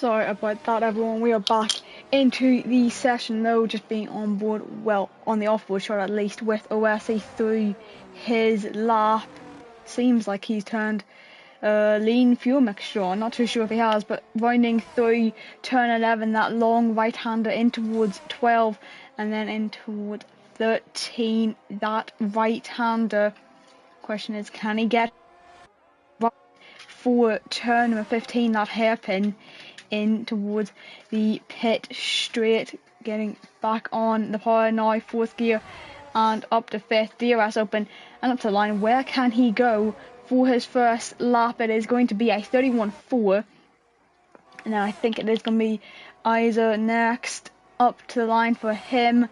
Sorry about that, everyone. We are back into the session though, just being on board, well, on the off-board shot at least, with OSE through his lap. Seems like he's turned lean fuel mixture on, not too sure if he has, but winding through turn 11, that long right-hander in towards 12, and then in towards 13, that right-hander. Question is, can he get right for turn number 15, that hairpin in towards the pit straight, getting back on the power now, 4th gear and up to 5th, DRS open and up to the line. Where can he go for his first lap? It is going to be a 31.4, and then I think it is going to be Isa next up to the line for him.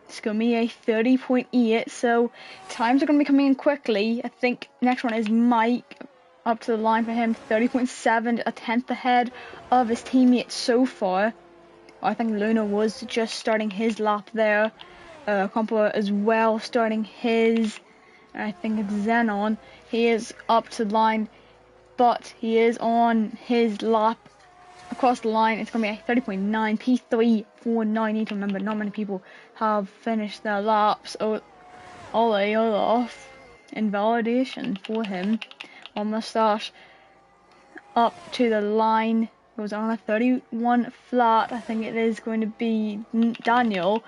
It's going to be a 30.8, so times are going to be coming in quickly. I think next one is Mike, up to the line for him, 30.7, a tenth ahead of his teammate so far. I think Luna was just starting his lap there. Compo as well starting his. I think it's Xenon. He is up to the line, but he is on his lap across the line. It's going to be a 30.9, P349. Need to remember, not many people have finished their laps. Oh, all off. Invalidation for him. On Moustache up to the line, goes on a 31 flat. I think it is going to be Daniel,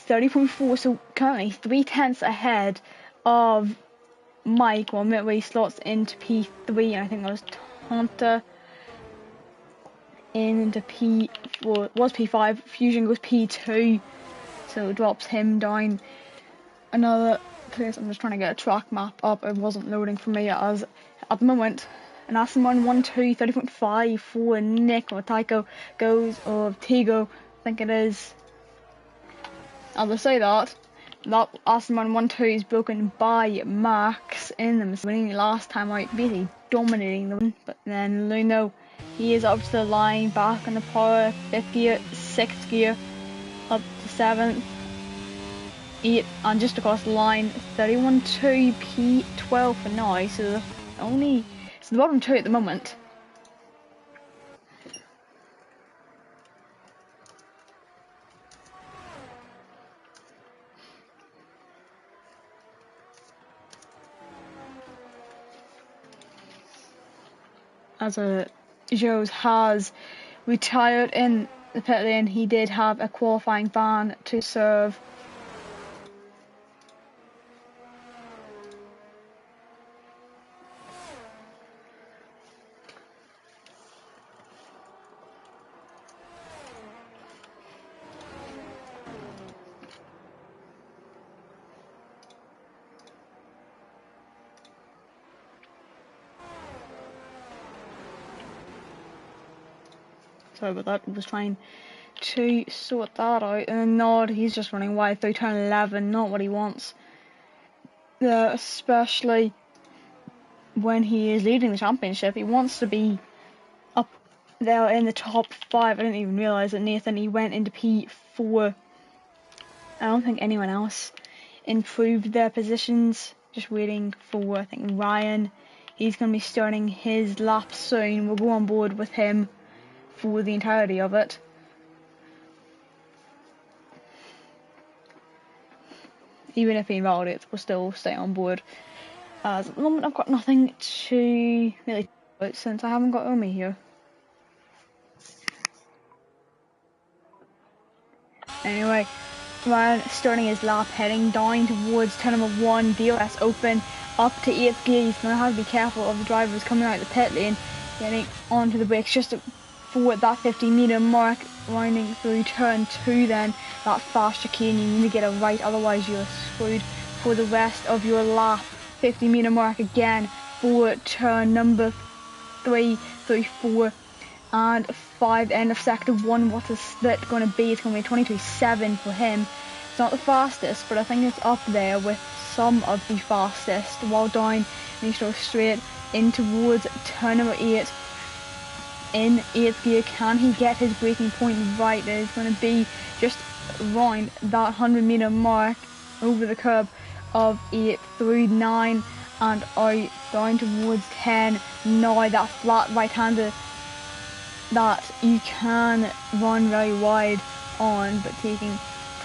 30.4, so currently 3/10 ahead of Mike, while midway slots into P3, and I think that was Hunter into P4, was P5, Fusion goes P2, so it drops him down another place. I'm just trying to get a track map up. It wasn't loading for me as at the moment. And Aston Martin 1-2, 30.5 for Nick, or Tycho goes of Tigo, I think it is. As I say that Aston Martin 1-2 is broken by Max in them, winning last time out, basically dominating them. But then Luno, he is up to the line, back on the power, 5th gear, 6th gear, up to 7th. 8 and just across the line, 31.2, P12 for now, so it's the bottom two at the moment. As Joes has retired in the pit lane, he did have a qualifying ban to serve. Sorry about that, I was trying to sort that out, and Nod, he's just running wide through turn 11, not what he wants. Especially when he is leading the championship, he wants to be up there in the top 5. I didn't even realise that Nathan, he went into P4. I don't think anyone else improved their positions. Just waiting for, I think, Ryan. He's going to be starting his lap soon. We'll go on board with him for the entirety of it. Even if he invalidates, we'll still stay on board. As at the moment, I've got nothing to really talk about since I haven't got Omi here. Anyway, Ryan starting his lap, heading down towards turn number 1, DRS open, up to 8th gear. He's going to have to be careful of the drivers coming out of the pit lane, getting onto the brakes just for that 50-meter mark, winding through turn 2 then, that fast chicane. You need to get it right, otherwise you're screwed for the rest of your lap. 50-meter mark again for turn number 3 through 4 and 5, end of sector 1. What's the split going to be? It's going to be 22.7 for him. It's not the fastest, but I think it's up there with some of the fastest. While down, and he goes straight in towards turn number 8. In 8th gear, can he get his braking point right? It is going to be just around that 100-meter mark over the curb of 8 through 9 and out down towards 10. Now that flat right-hander that you can run very wide on, but taking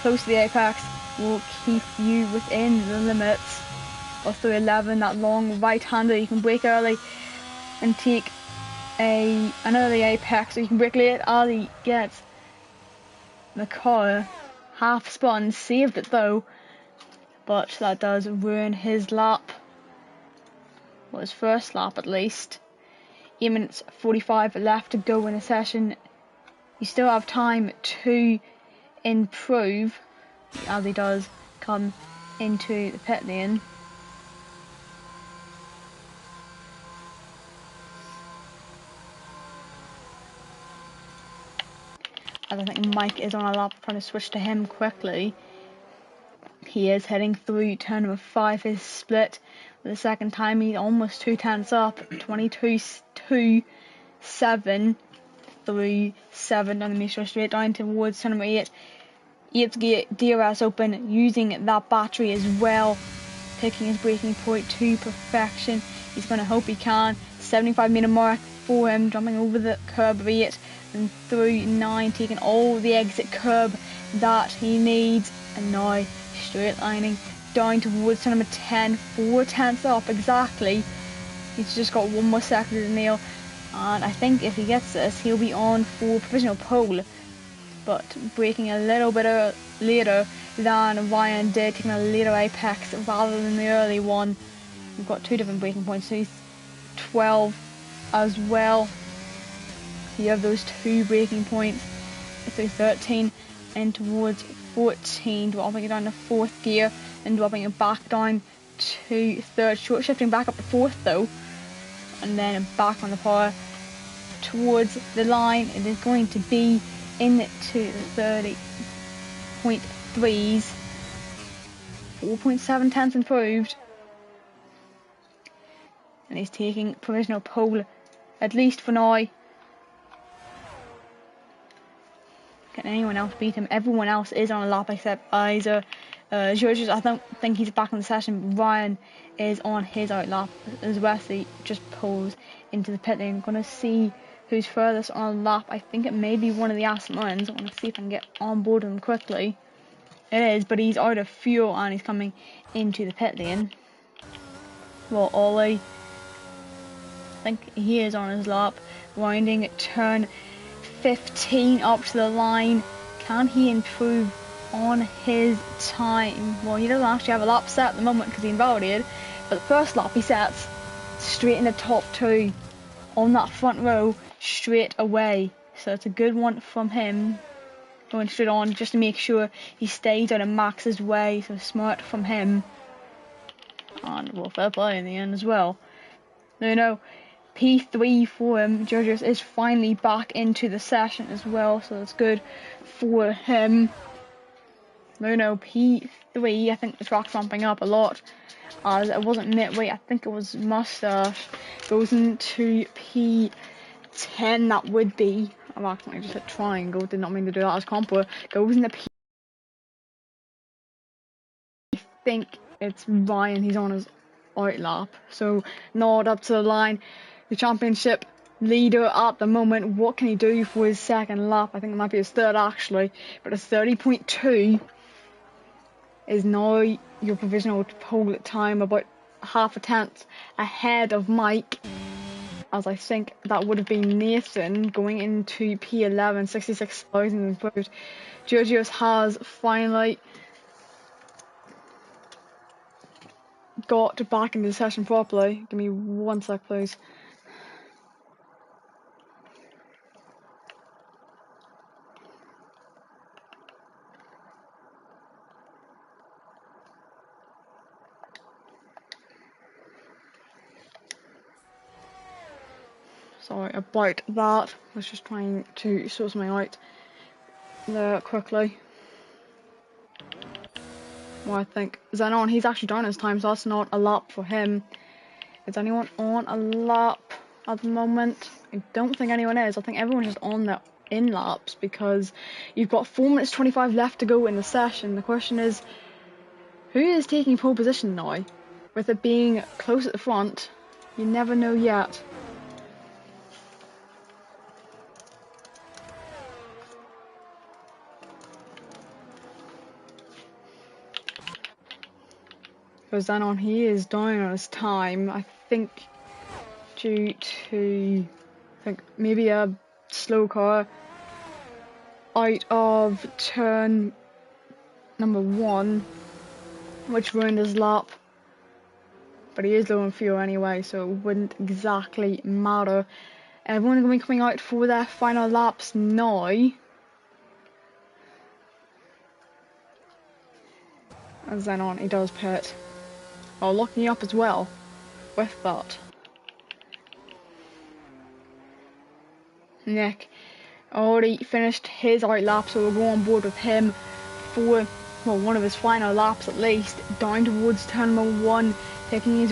close to the apex will keep you within the limits of 311. That long right-hander, you can break early and take an early apex, so you can break late. Ali gets the car half spun, saved it though, but that does ruin his lap, well, his first lap at least. 8 minutes 45 left to go in the session. You still have time to improve as he does come into the pit lane. As I think Mike is on a lap, trying to switch to him quickly. He is heading through turn number 5, his split. For the second time, he's almost 2 tenths up, 22.2.7 through 7 on the Mistral straight down towards turn number 8. 8th gear DRS open, using that battery as well, picking his braking point to perfection. He's going to hope he can. 75-meter mark for him, jumping over the curb of 8 and through 9, taking all the exit curb that he needs, and now straight lining down towards turn number 10, 4 tenths up exactly. He's just got one more second to nail, and I think if he gets this, he'll be on for provisional pole, but braking a little bit later than Ryan did, taking a later apex rather than the early one. We've got 2 different braking points, so he's 12 as well. You have those 2 braking points through 13 and towards 14, dropping it down to 4th gear and dropping it back down to 3rd, short shifting back up to 4th though, and then back on the power towards the line. It is going to be into the 30.3s, 4.7 tenths improved, and he's taking provisional pole, at least for now. Can anyone else beat him? Everyone else is on a lap except either Georges. I don't think he's back on the session. Ryan is on his out lap as Wesley just pulls into the pit lane. I'm going to see who's furthest on a lap. I think it may be one of the Aston Martins. I want to see if I can get on board him quickly. It is, but he's out of fuel and he's coming into the pit lane. Well, Ollie, I think he is on his lap, winding turn 15 up to the line. Can he improve on his time? Well, he doesn't actually have a lap set at the moment because he invalidated, but the first lap he sets straight in the top 2 on that front row straight away, so it's a good one from him, going straight on just to make sure he stays out of Max's way. So smart from him, and well, fair play in the end as well. No, P3 for him. Georgios is finally back into the session as well, so that's good for him. No, P3, I think the track's ramping up a lot, as it wasn't midway, I think it was Mustache, goes into P10, that would be, I've accidentally just hit triangle, did not mean to do that as compo, goes into P, I think it's Ryan, he's on his out lap, so not up to the line. The championship leader at the moment, what can he do for his second lap? I think it might be his 3rd actually, but a 30.2 is now your provisional pole time, about half a tenth ahead of Mike, as I think that would have been Nathan going into P11, 66,000 improved. Georgios has finally got back into the session properly. Give me 1 sec please. Sorry about that, I was just trying to sort something out there quickly. Well, I think Zenon, he's actually done his time, so that's not a lap for him. Is anyone on a lap at the moment? I don't think anyone is. I think everyone's just on their in laps, because you've got 4 minutes 25 left to go in the session. The question is, who is taking pole position now? With it being close at the front, you never know yet. Because then on he is down on his time, I think due to maybe a slow car out of turn number 1, which ruined his lap. But he is low on fuel anyway, so it wouldn't exactly matter. Everyone's going to be coming out for their final laps now. And then on, he does pit. Oh, locking up as well with that. Nick already finished his out lap, so we'll go on board with him for, well, one of his final laps at least, down towards turn number 1, taking his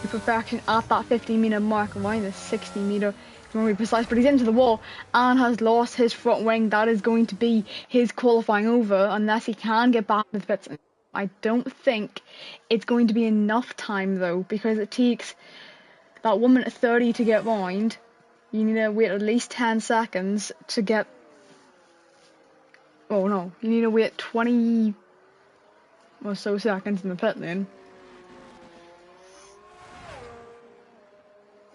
perfection at that 50-meter mark, around the 60-meter. To be precise, but he's into the wall and has lost his front wing. That is going to be his qualifying over unless he can get back to the pits. I don't think it's going to be enough time though, because it takes that 1 minute 30 to get round. You need to wait at least 10 seconds to get. Oh no, you need to wait 20 or so seconds in the pit lane.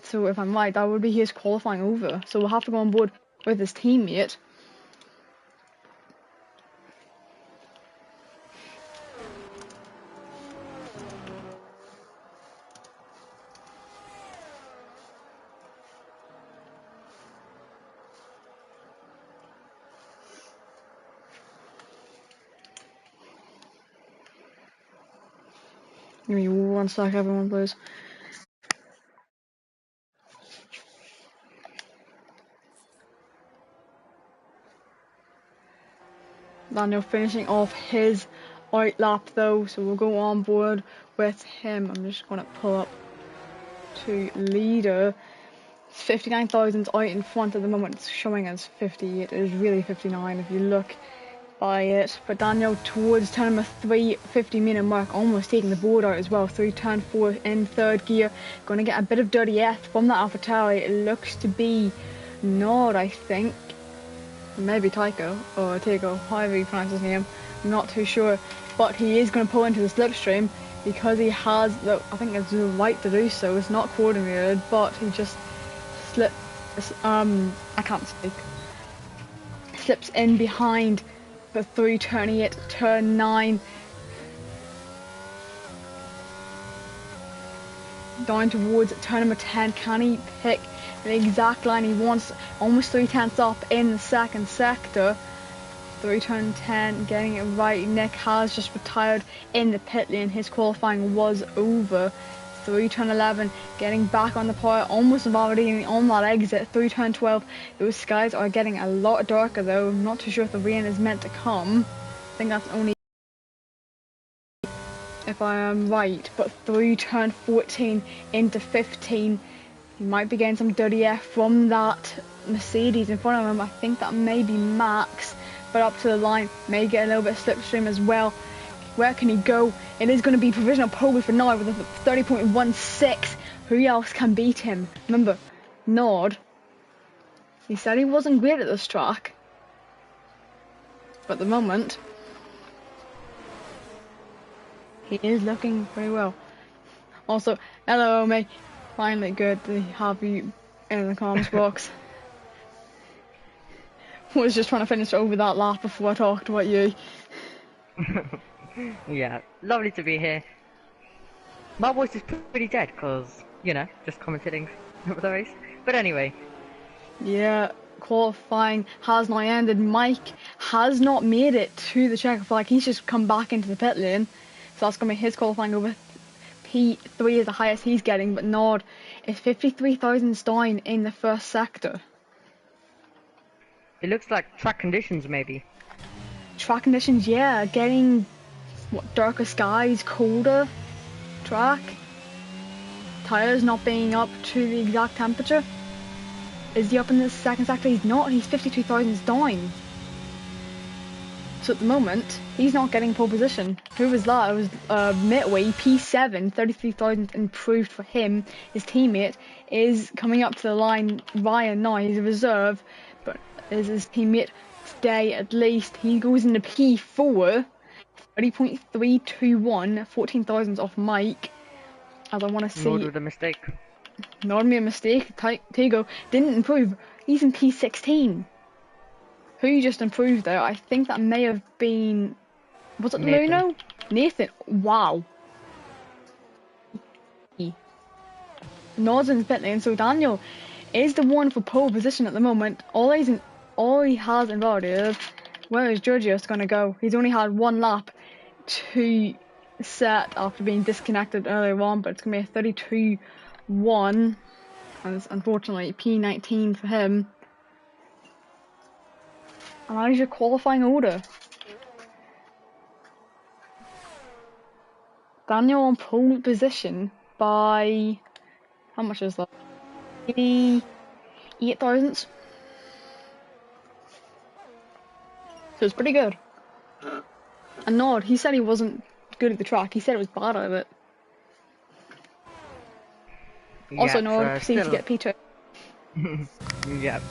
So if I'm right, that would be his qualifying over. So we'll have to go on board with his teammate. Give me 1 sec, everyone, please. Daniel finishing off his out lap though, so we'll go on board with him. I'm just going to pull up to leader. It's 59,000 out in front at the moment. It's showing as 58. It is really 59 if you look by it. But Daniel towards turn number 3, 50-meter mark, almost taking the board out as well through turn 4 in 3rd gear. Going to get a bit of dirty F from that AlphaTauri. It looks to be Nord, I think. Maybe Tycho or Tego, however you pronounce his name. I'm not too sure. But he is going to pull into the slipstream because he has the, I think it's the right to do so. It's not coordinated, but he just slips. I can't speak. Slips in behind the 328, turn 9. Down towards turn number 10. Can he pick the exact line he wants? Almost 3/10 up in the 2nd sector. Through turn 10, getting it right. Nick has just retired in the pit lane. His qualifying was over. Through turn 11, getting back on the power, almost validating on that exit. Through turn 12, those skies are getting a lot darker though. I'm not too sure if the rain is meant to come. I think that's only if I am right. But through turn 14 into 15, you might be getting some dirty air from that Mercedes in front of him. I think that may be Max, but up to the line, may get a little bit of slipstream as well. Where can he go? It is going to be provisional pole for Nord with a 30.16. Who else can beat him? Remember, Nord, he said he wasn't great at this track, but at the moment, he is looking pretty well. Also, hello, Omi. Finally good to have you in the comms box. Was just trying to finish over that lap before I talked about you. Yeah, lovely to be here. My voice is pretty dead because, you know, just commentating over the race. But anyway. Yeah, qualifying has now ended. Mike has not made it to the checker flag. He's just come back into the pit lane. So that's going to be his qualifying over. P3 is the highest he's getting, but Nord is 53,000 down in the 1st sector. It looks like track conditions, maybe. Track conditions, yeah, getting darker skies, colder track. Tires not being up to the exact temperature. Is he up in the 2nd sector? He's not. He's 52,000 down. So at the moment, he's not getting pole position. Who was that? It was Midway, P7, 33,000 improved for him. His teammate is coming up to the line. Ryan now, he's a reserve, but is his teammate today at least. He goes into P4. 30.321, 14,000 off Mike. As I want to see. Nord with a mistake. Not me a mistake. Tego didn't improve. He's in P16. Who just improved there? I think that may have been. Was it Nathan. Luno? Nathan. Wow. Nord's in Bentley, and so Daniel is the one for pole position at the moment. All he has in value is where is Georgios gonna go? He's only had one lap to set after being disconnected earlier on, but it's gonna be a 32-1, and it's unfortunately P19 for him. And that is your qualifying order. Daniel on pole position by how much is that? 8 thousandths. So it's pretty good. And Nord, he said he wasn't good at the track. He said it was bad at it. Also, Nord proceeds to get P2. Yep.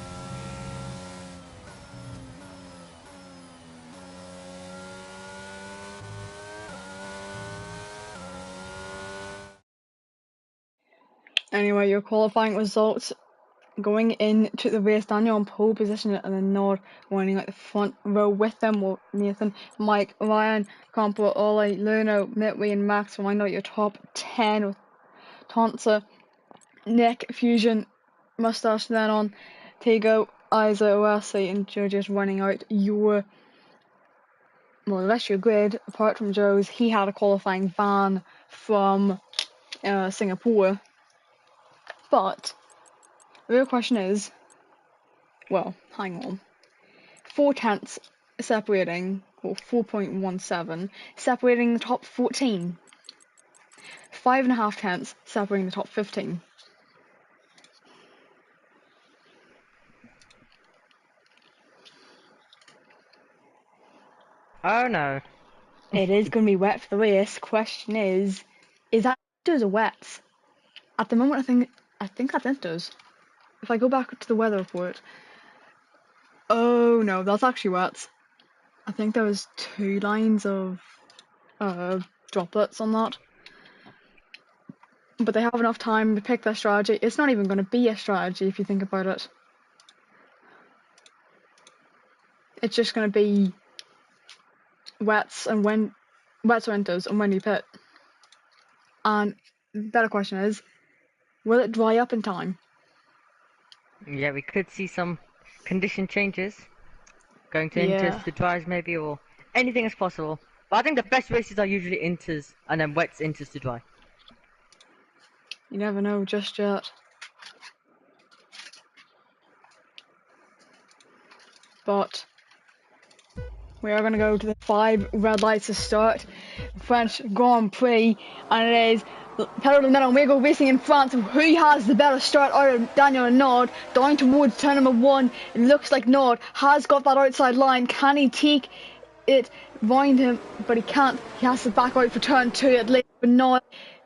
Anyway, your qualifying results going into the race. Daniel on pole position and then Nord winning at the front row with them. Well, Nathan, Mike, Ryan, Campo, Ole, Luno, Mitwee and Max wind out your top 10 with Tonsa, Nick, Fusion, Mustache then on, Tego, Isa, Oasi and Georgios running out your more or less your grid. Apart from Joe's, he had a qualifying van from Singapore. But the real question is, well, hang on. 4 tenths separating, or 4.17, separating the top 14. 5.5 tenths separating the top 15. Oh no. It is going to be wet for the race. Question is that indoors or wets? At the moment, I think that's indoors. If I go back to the weather report, oh no, that's actually wets. I think there was 2 lines of droplets on that. But they have enough time to pick their strategy. It's not even going to be a strategy if you think about it. It's just going to be wets or winters and when you pit. And the better question is, will it dry up in time? Yeah, we could see some condition changes. Going to inters to dries maybe, or anything is possible. But I think the best races are usually inters and then wets, inters to dry. You never know just yet. But we are going to go to the 5 red lights to start French Grand Prix, and it is pedal to the metal. We go racing in France. Who has the better start out of Daniel and Nord down towards turn number 1? It looks like Nord has got that outside line. Can he take it round him? But he can't. He has to back out for turn 2 at least. But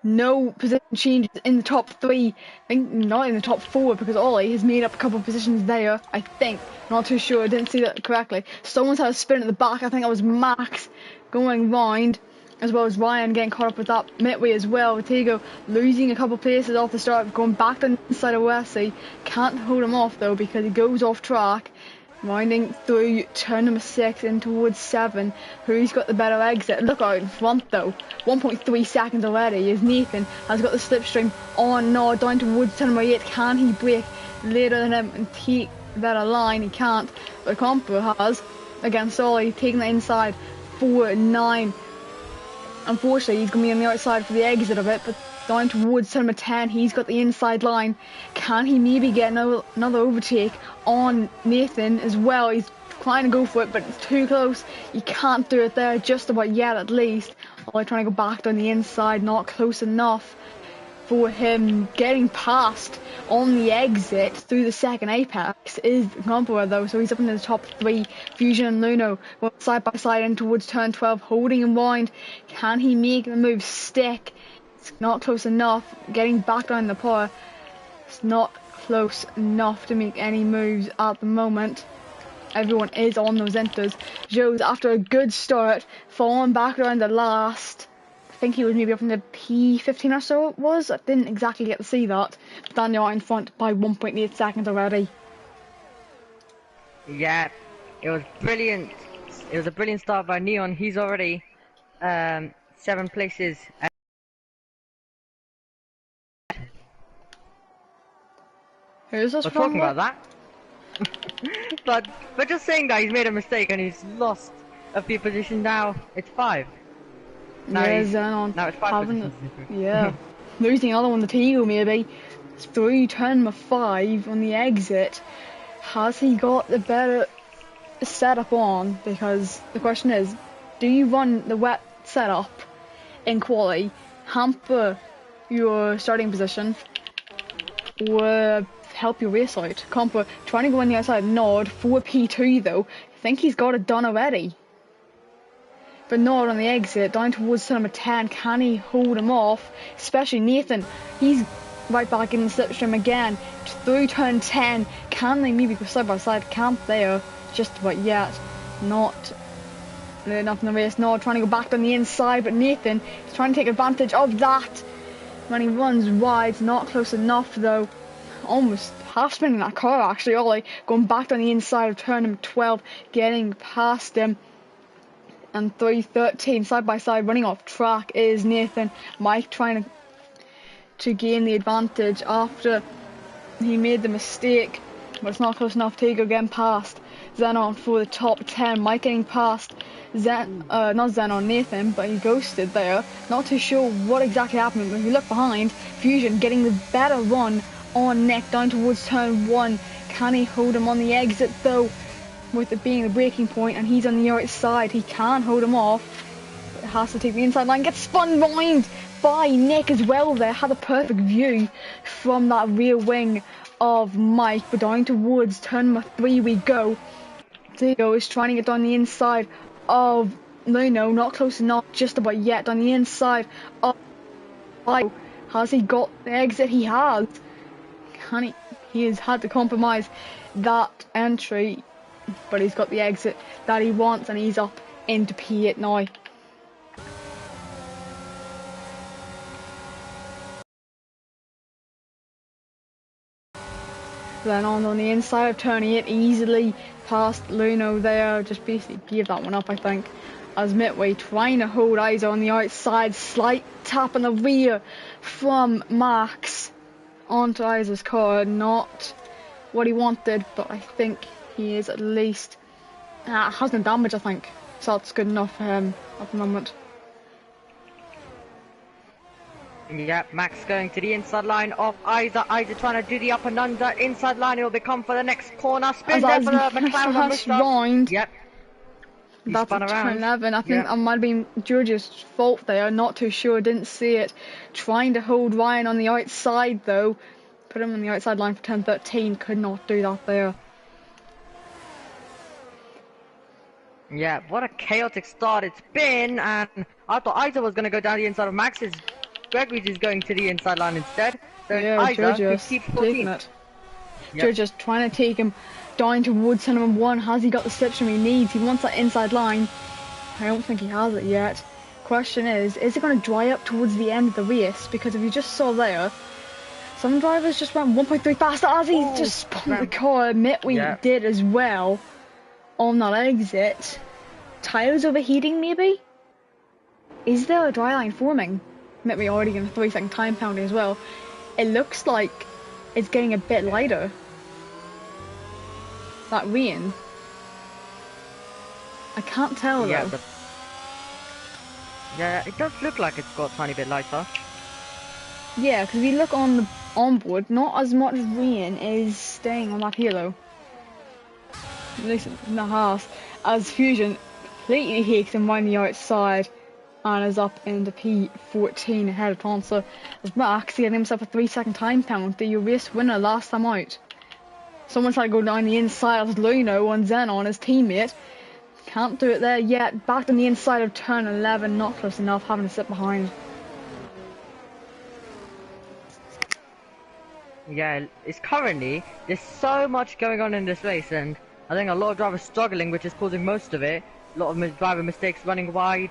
no position changes in the top 3. I think not in the top 4 because Ollie has made up a couple of positions there. I think. Not too sure. I didn't see that correctly. Someone's had a spin at the back. I think that was Max going round, as well as Ryan getting caught up with that midway as well. Tego losing a couple places off the start, going back to the inside of Wesley. Can't hold him off though because he goes off track. Winding through turn number 6 in towards 7. Who's got the better exit? Look out in front though. 1.3 seconds already as Nathan has got the slipstream on Nord down towards turn number 8. Can he break later than him and take better line? He can't. But Compo has against Ollie taking the inside 4-9. Unfortunately, he's going to be on the outside for the exit of it, but down towards turn number 10, he's got the inside line. Can he maybe get another overtake on Nathan as well? He's trying to go for it, but it's too close. He can't do it there just about yet, at least. Ollie trying to go back down the inside, not close enough for him. Getting past on the exit through the second apex is Compo though, so he's up into the top 3. Fusion and Luno going side by side in towards turn 12, holding him wind. Can he make the move stick? It's not close enough. Getting back down the power, it's not close enough to make any moves at the moment. everyone is on those inters. Joe's after a good start, falling back around the last. I think he was maybe up in the P15 or so it was. I didn't exactly get to see that. But Daniel in front by 1.8 seconds already. Yeah, it was brilliant. It was a brilliant start by Neon. He's already 7 places. Who's this We're from? talking about that. but we're just saying that he's made a mistake and he's lost a few positions now. It's 5. Now Yeah, he's Xenon now it's 5 having positions. yeah. Losing another one, the Teagle maybe. It's through turn number 5 on the exit. Has he got the better setup on? Because the question is, do you run the wet setup in quali, hamper your starting position, or help your race out? Compa trying to go on the outside nod for P2 though. I think he's got it done already. But Nod on the exit, down towards turn number 10, can he hold him off? Especially Nathan, he's right back in the slipstream again, through turn 10, can they maybe go side by side? Can't there, just about yet. Not enough in the race. Nod trying to go back down the inside, but Nathan is trying to take advantage of that. When he runs wide, it's not close enough though. Almost half spinning that car actually, Ollie, going back down the inside of turn number 12, getting past him. And 3:13 side by side running off track is Nathan. Mike trying to gain the advantage after he made the mistake, but it's not close enough. Tego getting past Xenon for the top 10. Mike getting past not Xenon, Nathan, but he ghosted there. Not too sure what exactly happened, but if you look behind, Fusion getting the better run on Nick down towards turn 1. Can he hold him on the exit though? With it being the breaking point, and he's on the outside, he can hold him off, but has to take the inside line. Gets spun round by Nick as well there. Had a perfect view from that rear wing of Mike, but down towards turn number 3 we go. Diego is trying to get down the inside of Luno, not close enough, just about yet. Down the inside of Mike. Has he got the exit? He has. Can he? He has had to compromise that entry, but he's got the exit that he wants, and he's up into P8 now. Then on the inside of turn 8, easily past Luno there, just basically gave that one up I think, as Midway trying to hold eyes on the outside, slight tap in the rear from Max onto Isa's car, not what he wanted, but I think he is at least hasn't damage I think, so that's good enough for him at the moment. Yep, Max going to the inside line of Isa. Isa trying to do the up and under. Inside line, it'll become for the next corner. Spin there for the McLaren round. Yep. He That's spun a around. turn 11. I think that might have been George's fault there. Not too sure. Didn't see it. Trying to hold Ryan on the outside though. Put him on the outside line for turn 13. Could not do that there. Yeah, what a chaotic start it's been. And I thought Isa was going to go down the inside of Max's. Gregory's is going to the inside line instead. So yeah, Isa, who George's keeps taking it. Yep. George's trying to take him down towards turn number 1. Has he got the slipstream he needs? He wants that inside line. I don't think he has it yet. Question is it going to dry up towards the end of the race? Because if you just saw there, some drivers just went 1.3 faster as he just spun the car. Admit we did as well on that exit. Tires overheating maybe? Is there a dry line forming? Admit we already getting a 3-second time penalty as well. It looks like it's getting a bit lighter. That rain. I can't tell though. Yeah, it does look like it's got a tiny bit lighter. Yeah, because if you look on the onboard, not as much rain is staying on that halo. At least in the house. As Fusion completely hakes him round the outside and is up into P14 ahead of Tonsa. As Max getting himself a 3-second time penalty, your race winner last time out. Someone tried to go down the inside of Luno on Xenon, his teammate. Can't do it there yet. Back on the inside of turn 11, not close enough, having to sit behind. Yeah, it's currently, there's so much going on in this race, and I think a lot of drivers struggling, which is causing most of it. A lot of driver mistakes running wide,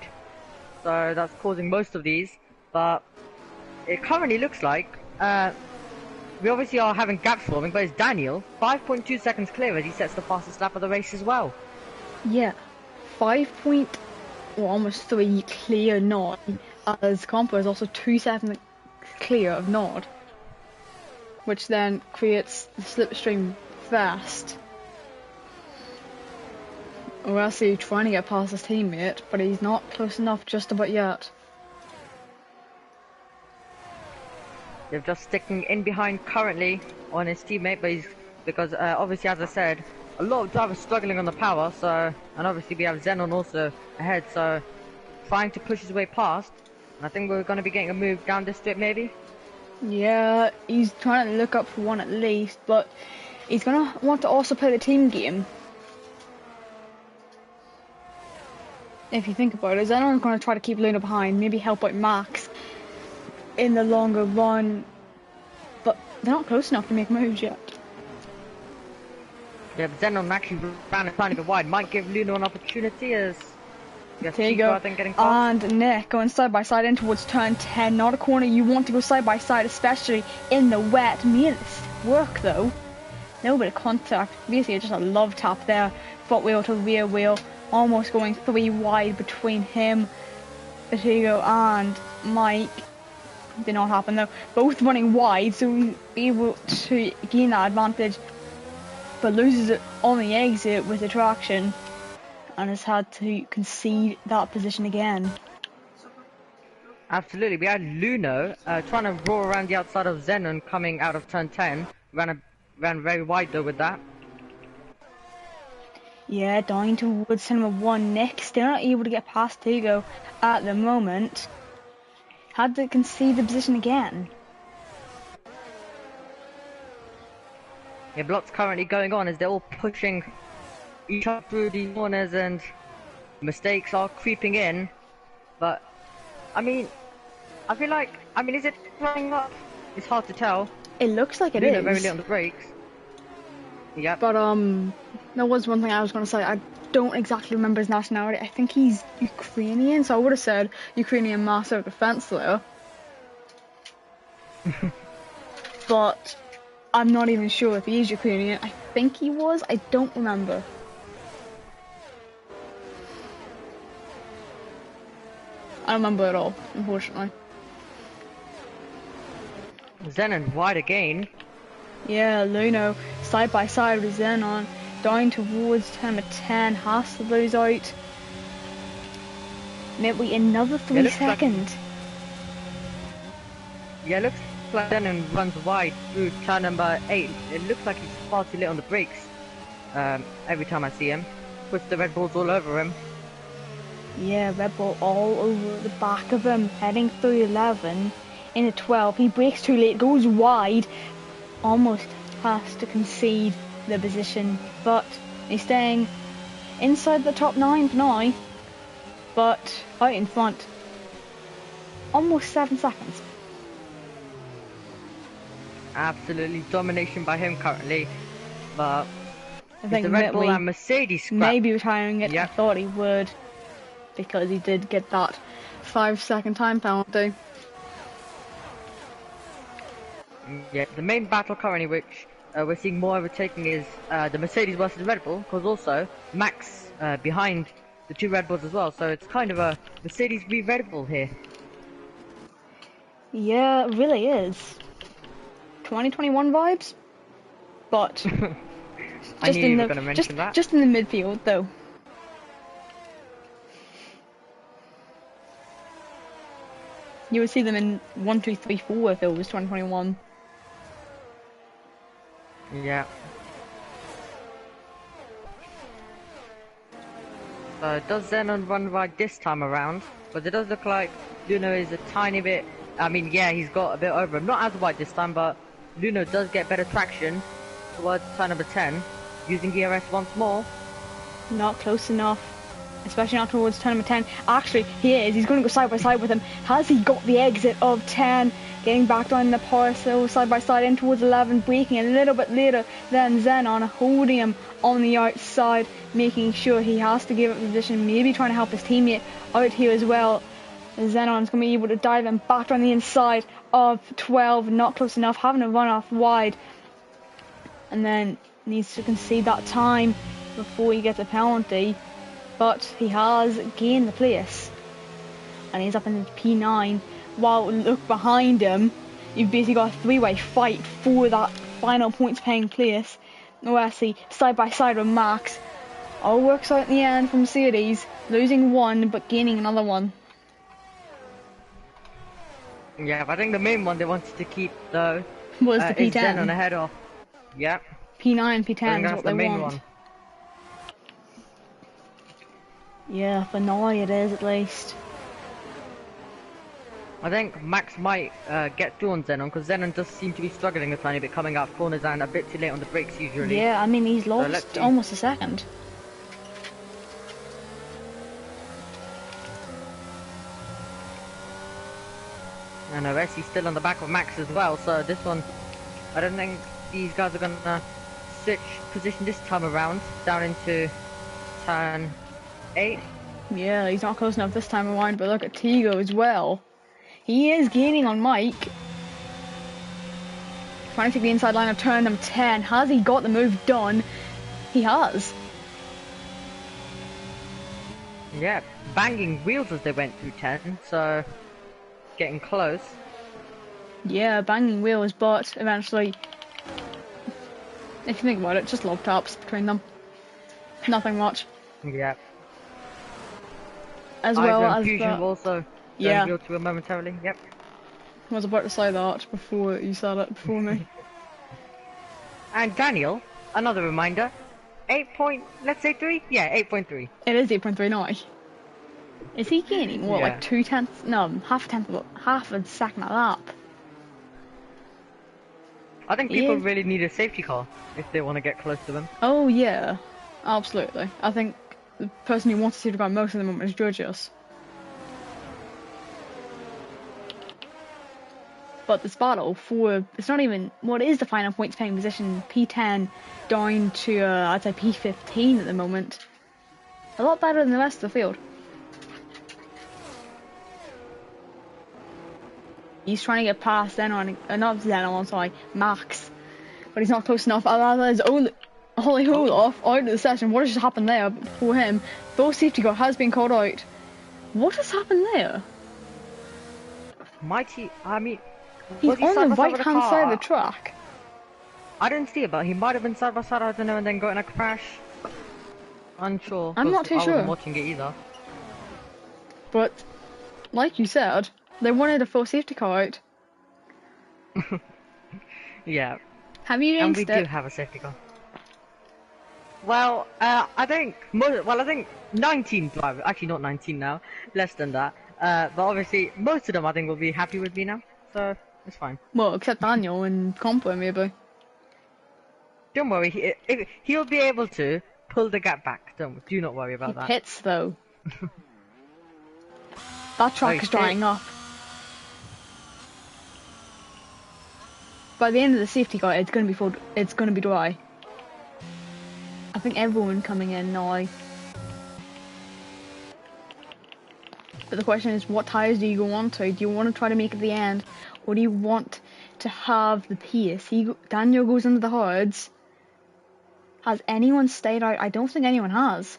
so that's causing most of these. But it currently looks like we obviously are having gaps forming, but it's Daniel 5.2 seconds clear as he sets the fastest lap of the race as well. Yeah, 5 point, or almost 3 clear Nod, as Compo is also 2 seconds clear of Nod, which then creates the slipstream fast. Wesley trying to get past his teammate, but he's not close enough just about yet. They're just sticking in behind currently on his teammate, but because obviously, as I said, a lot of drivers struggling on the power. So, and obviously we have Xenon also ahead, so trying to push his way past. And I think we're going to be getting a move down this strip, maybe. Yeah, he's trying to look up for one at least, but he's gonna want to also play the team game. If you think about it, Xenon's going to try to keep Luna behind, maybe help out Max in the longer run, but they're not close enough to make moves yet. Yeah, but Xenon actually ran a tiny bit wide. Might give Luna an opportunity as... There you go. I think, getting past. And Nick going side by side in towards turn 10. Not a corner you want to go side by side, especially in the wet. Made it work though. No bit of contact. Basically just a love tap there. Front wheel to rear wheel. Almost going 3 wide between him, Batigo and Mike. Did not happen though. Both running wide, so he's able to gain that advantage, but loses it on the exit with the traction and has had to concede that position again. Absolutely, we had Luno trying to roar around the outside of Xenon coming out of turn 10. Ran very wide though with that. Yeah, down towards Cinema 1 Nick. Still not able to get past Tigo at the moment. Had to concede the position again. Yeah, lots currently going on as they're all pushing each other through these corners and mistakes are creeping in. But, I mean, I feel like, is it running up? It's hard to tell. It looks like it Luna is. very late on the brakes. Yeah. But, there was one thing I was going to say. I don't exactly remember his nationality. I think he's Ukrainian, so I would have said Ukrainian massive defense there. But I'm not even sure if he is Ukrainian. I think he was. I don't remember. I don't remember at all, unfortunately. Xenon wide again. Yeah, Luno side by side with Xenon, down towards turn 10, has to lose out. Maybe another 3 seconds. Yeah, looks like Xenon runs wide through turn number 8. It looks like he's far too late on the brakes. Every time I see him, puts the Red Bulls all over him. Yeah, Red Bull all over the back of him, heading through 11 into 12. He brakes too late, goes wide, almost has to concede the position, but he's staying inside the top 9 for now, but out in front. Almost 7 seconds. Absolutely domination by him currently, but I think the Red Bull and Mercedes scrap. Maybe retiring it. Yep. I thought he would, because he did get that 5-second time penalty. Yeah, the main battle currently, which we're seeing more overtaking, is the Mercedes versus Red Bull, because also Max behind the 2 Red Bulls as well, so it's kind of a Mercedes v Red Bull here. Yeah, it really is. 2021 vibes, but I knew you were going to mention that. Just in the midfield, though. You would see them in 1, 2, 3, 4 if it was 2021. Yeah. So does Xenon run right this time around? But it does look like Luno is a tiny bit... yeah, he's got a bit over him. Not as wide this time, but Luno does get better traction towards turn number 10, using ERS once more. Not close enough. especially not towards turn number 10. Actually, he is. He's going to go side by side with him. Has he got the exit of 10? Getting back down the parcel, side by side in towards 11, breaking a little bit later than Xenon, holding him on the outside, making sure he has to give up position, maybe trying to help his teammate out here as well. Xenon's going to be able to dive him back on the inside of 12, not close enough, having to run off wide. And then needs to concede that time before he gets a penalty. But he has gained the place. And he's up in P9. While look behind him, you've basically got a three-way fight for that final points paying place. OSC side by side with Max. All works out in the end from Mercedes, losing one but gaining another one. Yeah, but I think the main one they wanted to keep though was the P10 is Xenon ahead of. Yeah. P9, P10 is what they want. One. Yeah, for now it is at least. I think Max might get through on Xenon, because Xenon does seem to be struggling a tiny bit coming out corners and a bit too late on the brakes usually. Yeah, I mean he's lost almost a second. And Ressi's still on the back of Max as well, so this one, I don't think these guys are gonna switch position this time around, down into turn 8. Yeah, he's not close enough this time around, but look at Tigo as well. He is gaining on Mike. Trying to take the inside line of turn number 10. Has he got the move done? He has. Yeah, banging wheels as they went through 10, so getting close. Yeah, banging wheels, but eventually, if you think about it, just log taps between them. Nothing much. Yeah. As well as Fusion also. Yeah. Wheel to momentarily. Yep. I was about to say that before you said it before me. And Daniel, another reminder, 8 let's say 3? Yeah, 8.3. It is 8.3 now. Is he gaining, what, Yeah. like 2/10? No, half a second a lap. I think He people is. really need a safety car if they want to get close to them. Oh yeah, absolutely. I think the person who wants to see the guy most of the moment is Georgios. But this battle for, it's not even, what is the final points paying position, P10 down to, I'd say P15 at the moment. A lot better than the rest of the field. He's trying to get past Xenon, not Xenon, sorry, Max. But he's not close enough. There's Holly Holoff out of the session. What has just happened there for him? Full safety car has been called out. What has happened there? Mighty, I mean... He's was he on side the by side with right-hand car? side of the track. I didn't see it, but he might have been side by side, I don't know, and then got in a crash. Unsure. I'm not too I sure. wasn't watching it either. But, like you said, they wanted a full safety car out. Yeah. Have you And we jinxed it? do have a safety car. Well, I think 19 drivers, actually not 19 now, less than that. But obviously, most of them I think will be happy with me now, so it's fine. Well, except Daniel and Compo maybe. Don't worry, he'll be able to pull the gap back. Do not worry about He that. pits though. That track is drying up. By the end of the safety car, it's gonna be dry. I think everyone coming in now. But the question is, what tyres do you go on to? Do you want to try to make it the end, or do you want to have the pace? Daniel goes into the hards. Has anyone stayed out? I don't think anyone has.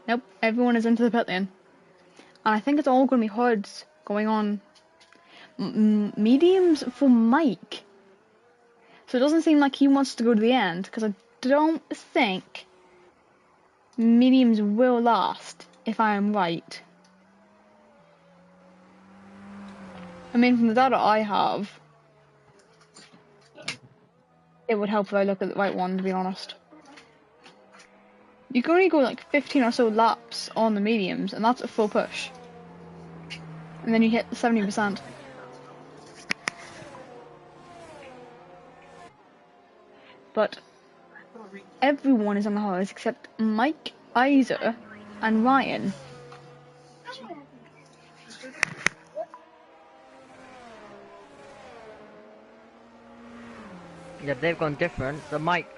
Nope, everyone is into the pit lane. And I think it's all going to be hards going on. Mediums for Mike. So it doesn't seem like he wants to go to the end, because I don't think mediums will last, if I am right. I mean, from the data I have, it would help if I look at the right one, to be honest. You can only go like 15 or so laps on the mediums, and that's a full push. And then you hit 70%. But everyone is on the hards except Mike, Isa, and Ryan. Yeah, they've gone different. So Mike,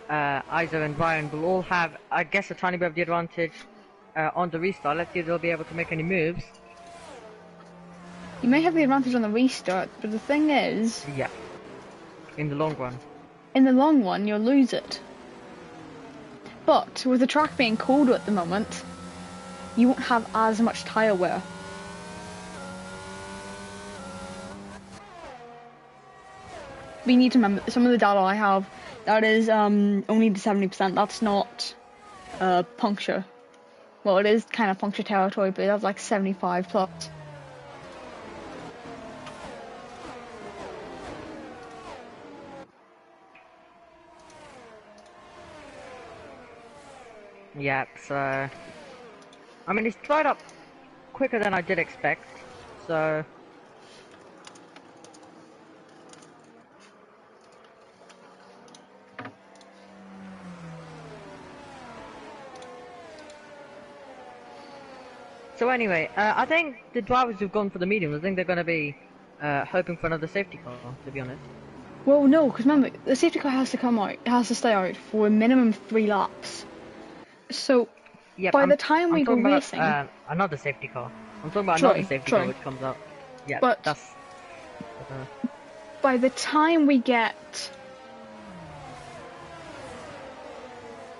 Isa and Ryan will all have, I guess, a tiny bit of the advantage on the restart. Let's see if they'll be able to make any moves. You may have the advantage on the restart, but the thing is... Yeah. In the long run. In the long run, you'll lose it. But with the track being colder at the moment, you won't have as much tyre wear. But you need to remember, some of the data I have, that is only the 70%. That's not puncture. Well, it is kind of puncture territory, but that's like 75 plus. Yep, so... I mean, it's dried up quicker than I did expect, so... So anyway, I think the drivers who've gone for the medium, I think they're going to be hoping for another safety car, to be honest. Well, no, because remember, the safety car has to come out, it has to stay out for a minimum 3 laps. So, yep, by the time we go racing... another safety car. I'm talking about another safety car which comes up. Yeah, but that's... by the time we get...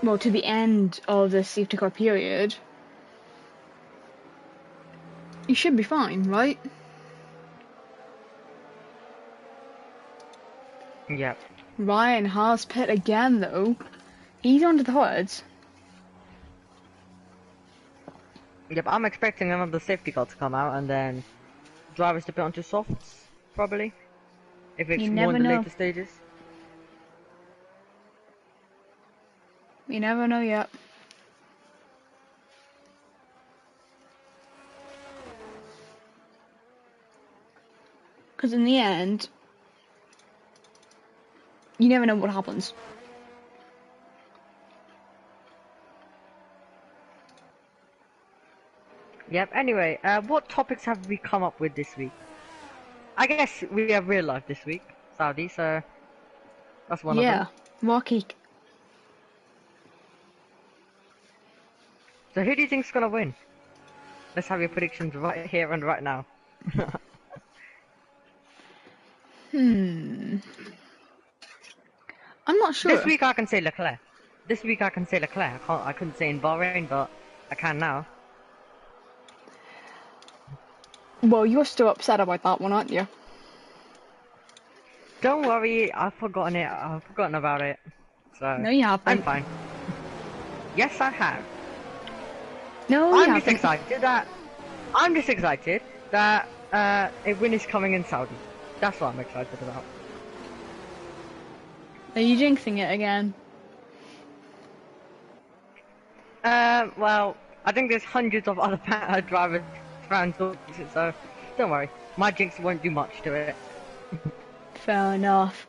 well, to the end of the safety car period... you should be fine, right? Yep. Ryan has pit again, though. He's onto the hards. Yep, I'm expecting another safety car to come out and then drivers to put onto softs, probably. If it's more in the later stages. You never know yet. Because in the end, you never know what happens. Yep, anyway, what topics have we come up with this week? I guess we have real life this week, Saudi, so that's one of them. Yeah, Rocky. So who do you think's gonna win? Let's have your predictions right here and right now. I'm not sure. This week I can say Leclerc. I couldn't say in Bahrain, but I can now. Well, you're still upset about that one, aren't you? Don't worry, I've forgotten it. I've forgotten about it. So no, you haven't. I'm fine. Yes, I have. No, I'm just excited that a win is coming in Saudi. That's what I'm excited about. Are you jinxing it again? Well, I think there's hundreds of other drivers around, so don't worry. My jinx won't do much to it. Fair enough.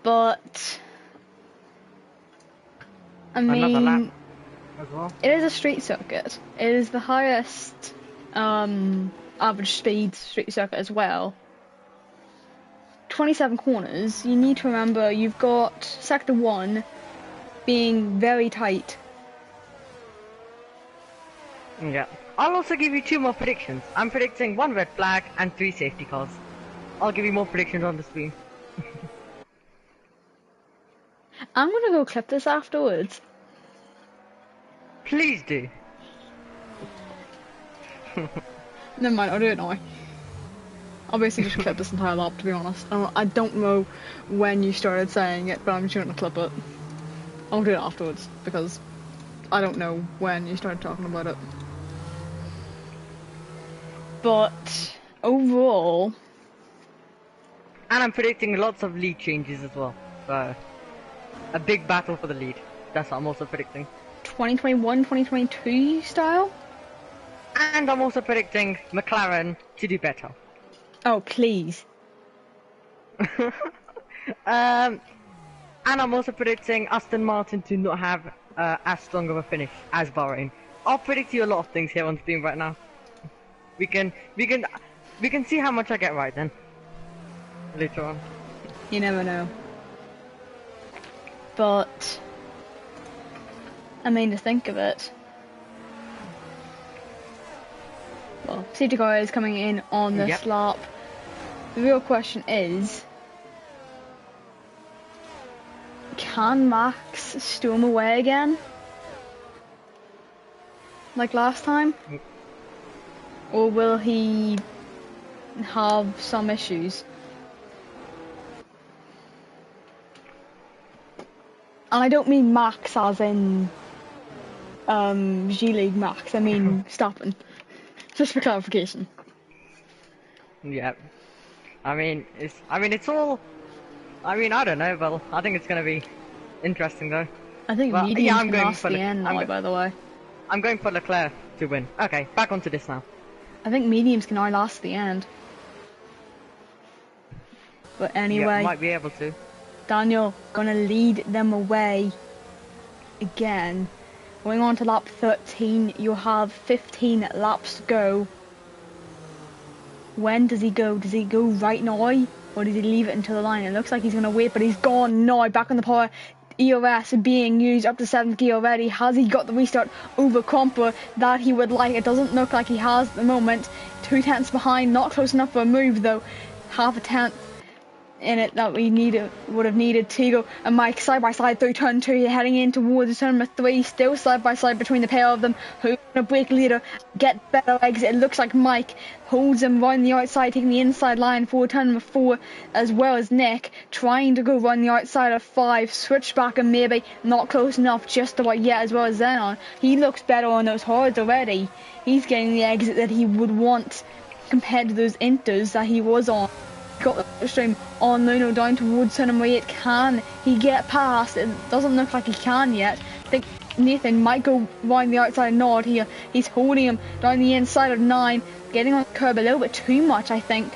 But... I Another lap mean... as well. It is a street circuit. It is the highest average speed street circuit as well. 27 corners. You need to remember you've got sector 1 being very tight. Yeah. I'll also give you 2 more predictions. I'm predicting 1 red flag and 3 safety cars. I'll give you more predictions on the screen. I'm gonna go clip this afterwards. Please do. Never mind, I'll do it now. I'll basically just clip this entire lap, to be honest. I don't know when you started saying it, but I'm just gonna clip it. I'll do it afterwards, because I don't know when you started talking about it. But, overall... And I'm predicting lots of lead changes as well. So, a big battle for the lead. That's what I'm also predicting. 2021, 2022 style? And I'm also predicting McLaren to do better. Oh, please. And And I'm also predicting Aston Martin to not have as strong of a finish as Bahrain. I'll predict you a lot of things here on stream right now. We can see how much I get right then. Later on. You never know. But I mean, to think of it, well, safety car is coming in on this lap. The real question is, can Max storm away again? Like last time? Or will he have some issues? And I don't mean Max as in G-League Max, I mean Verstappen. Just for clarification. Yeah. I mean, it's all... I mean, I don't know, but I think it's going to be interesting, though. I think mediums can last the end now, by the way. I'm going for Leclerc to win. Okay, back onto this now. I think mediums can now last the end. But anyway... Yeah, might be able to. Daniel, gonna lead them away again. Going on to lap 13, you'll have 15 laps to go. When does he go? Does he go right now? Or does he leave it until the line? It looks like he's going to wait, but he's gone now. Back on the power. EOS being used up to 7th gear already. Has he got the restart over Comper that he would like? It doesn't look like he has at the moment. 2 tenths behind. Not close enough for a move, though. Half a tenth in it that we would have needed. Tigo and Mike side by side through turn 2, heading in towards turn number 3, still side by side between the pair of them. Who's gonna break leader, get better exit? It looks like Mike holds him right on the outside, taking the inside line for turn number 4, as well as Nick trying to go run the outside of 5, switch back and maybe not close enough just about yet, as well as Zenon. He looks better on those hards already. He's getting the exit that he would want compared to those inters that he was on. Got the stream on Luno down towards turn number 8. Can he get past? It doesn't look like he can yet. I think Nathan might go round the outside nod here. He's holding him down the inside of 9, getting on the curb a little bit too much, I think.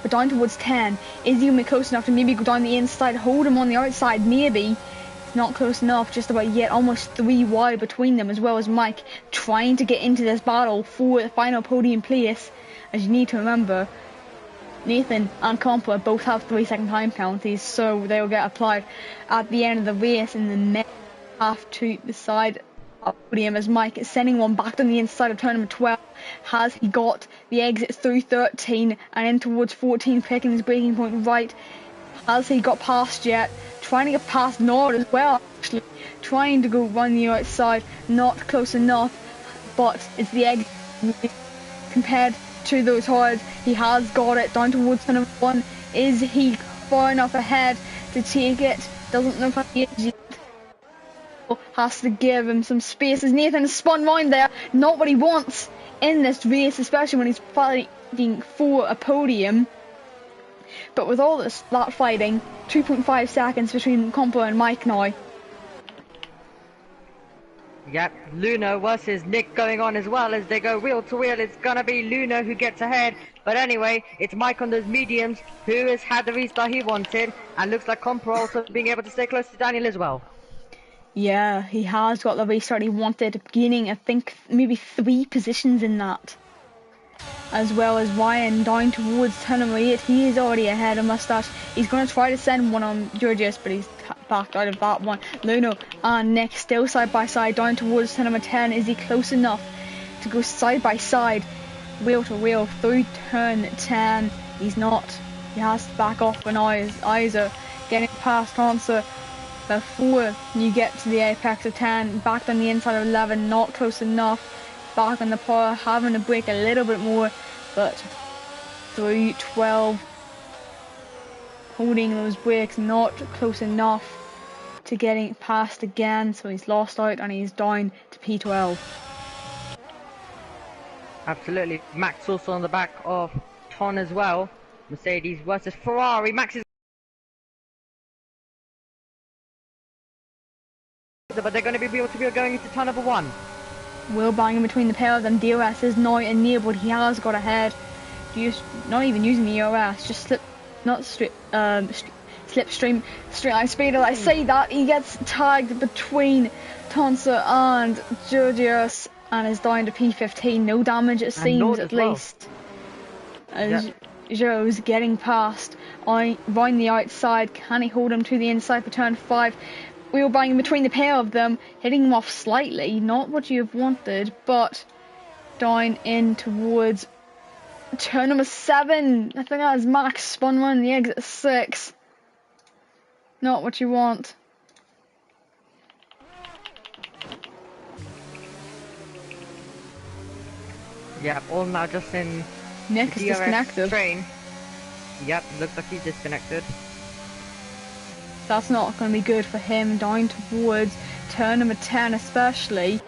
But down towards 10. Is he going to be close enough to maybe go down the inside, hold him on the outside? Maybe. It's not close enough just about yet. Almost 3 wide between them, as well as Mike trying to get into this battle for the final podium place. As you need to remember, Nathan and Comper both have 3-second time penalties, so they will get applied at the end of the race in the middle half to the side of the podium, as Mike is sending one back on the inside of turn number 12. Has he got the exit through 13 and in towards 14, picking his braking point right? Has he got past yet? Trying to get past Nord as well, actually. Trying to go run the outside, not close enough, but it's the exit compared to those hards. He has got it down towards turn number 1. Is he far enough ahead to take it? Doesn't look like he is yet. Has to give him some space as Nathan spun round there. Not what he wants in this race, especially when he's fighting for a podium. But with all this lap fighting, 2.5 seconds between Compo and Mike now. Yep, Luno versus Nick going on as well as they go wheel to wheel. It's gonna be Luno who gets ahead. But anyway, it's Mike on those mediums who has had the restart he wanted. And looks like Compo also being able to stay close to Daniel as well. Yeah, he has got the restart he wanted, gaining I think maybe 3 positions in that. As well as Ryan down towards turn number 8. He is already ahead of Mustache. He's going to try to send one on Georgios, but he's backed out of that one. Luno and Nick still side by side down towards turn number 10. Is he close enough to go side by side, wheel to wheel through turn 10? He's not. He has to back off for now. His eyes are getting past Hansa before you get to the apex of 10. Back on the inside of 11, not close enough. Back on the power, having to brake a little bit more, but through 12, holding those brakes, not close enough to getting past again, so he's lost out and he's down to P12. Absolutely. Max also on the back of Ton as well. Mercedes versus Ferrari. Max is, but they're going to be able to be going into turn number 1. Wheel banging between the pair of them. DRS is now enabled. He has got ahead. Not even using the EOS, just slip, not straight, Slipstream, straight line speed. I say that he gets tagged between Tonsa and Georgios and is down to P15. No damage it seems at least. As Joe's getting past round the outside. Can he hold him to the inside for turn 5? Wheel banging between the pair of them, hitting him off slightly. Not what you have wanted, but down in towards turn number 7. I think that was Max spun one the exit 6. Not what you want. Yeah, all now just in Nick is disconnected. Train. Yep, looks like he's disconnected. That's not going to be good for him down towards turn number 10 especially.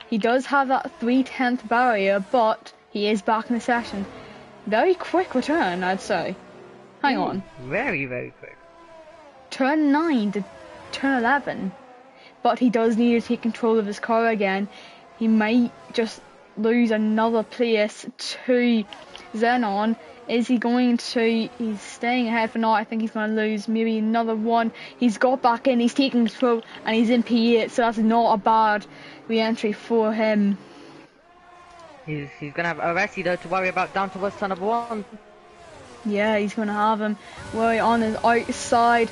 He does have that 3/10 barrier, but he is back in the session. Very quick return, I'd say. Hang on. Very, very quick. Turn 9 to turn 11. But he does need to take control of his car again. He might just lose another place to Xenon. Is he going to? He's staying ahead for now. I think he's going to lose maybe another one. He's got back in, he's taking control, and he's in P8, so that's not a bad re-entry for him. He's going to have Aresi though to worry about down towards turn number 1. Yeah, he's going to have him worry on his outside,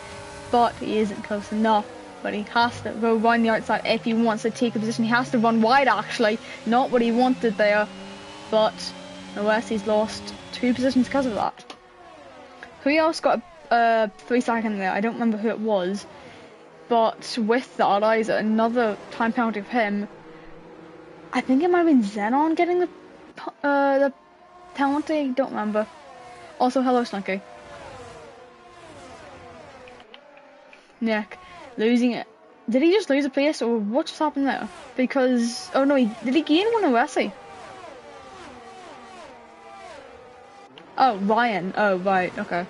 but he isn't close enough. But he has to go round the outside if he wants to take a position. He has to run wide actually, not what he wanted there, but Aresi's lost 2 positions because of that. Who else got 3 seconds there? I don't remember who it was, but with that, Isa, another time penalty for him. I think it might have been Xenon getting the penalty. Don't remember. Also, hello, Slunky. Nick losing it. Did he just lose a place, or what just happened there? Because oh no, did he gain one Aresi? Oh, Ryan. Oh, right, okay.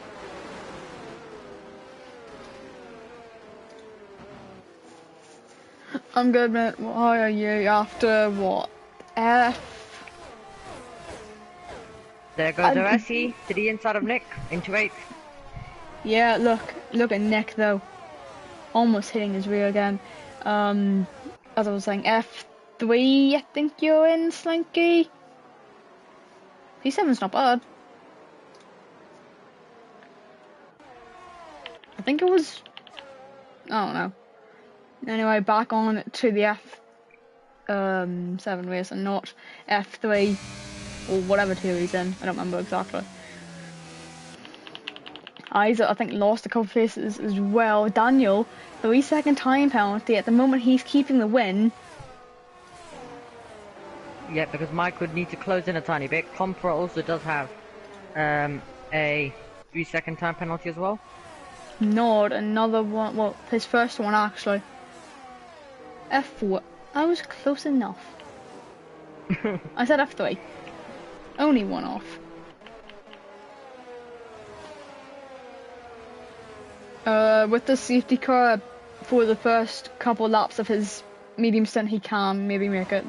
I'm good, mate. Why are you after what? F? There goes Aresi to the inside of Nick, into 8th. Yeah, look at Nick though. Almost hitting his rear again. As I was saying, F3, I think you're in, Slinky. P7's not bad. I think it was, I don't know. Anyway, back on to the F7 race and not F3 or whatever tier he's in. I don't remember exactly. Isa, I think, lost a couple of places as well. Daniel, 3-second time penalty. At the moment, he's keeping the win. Yeah, because Mike would need to close in a tiny bit. Compra also does have a 3-second time penalty as well. Nord, another one. Well, his first one actually. F4. I was close enough. I said F3. Only one off. With the safety car for the first couple laps of his medium stint, he can maybe make it.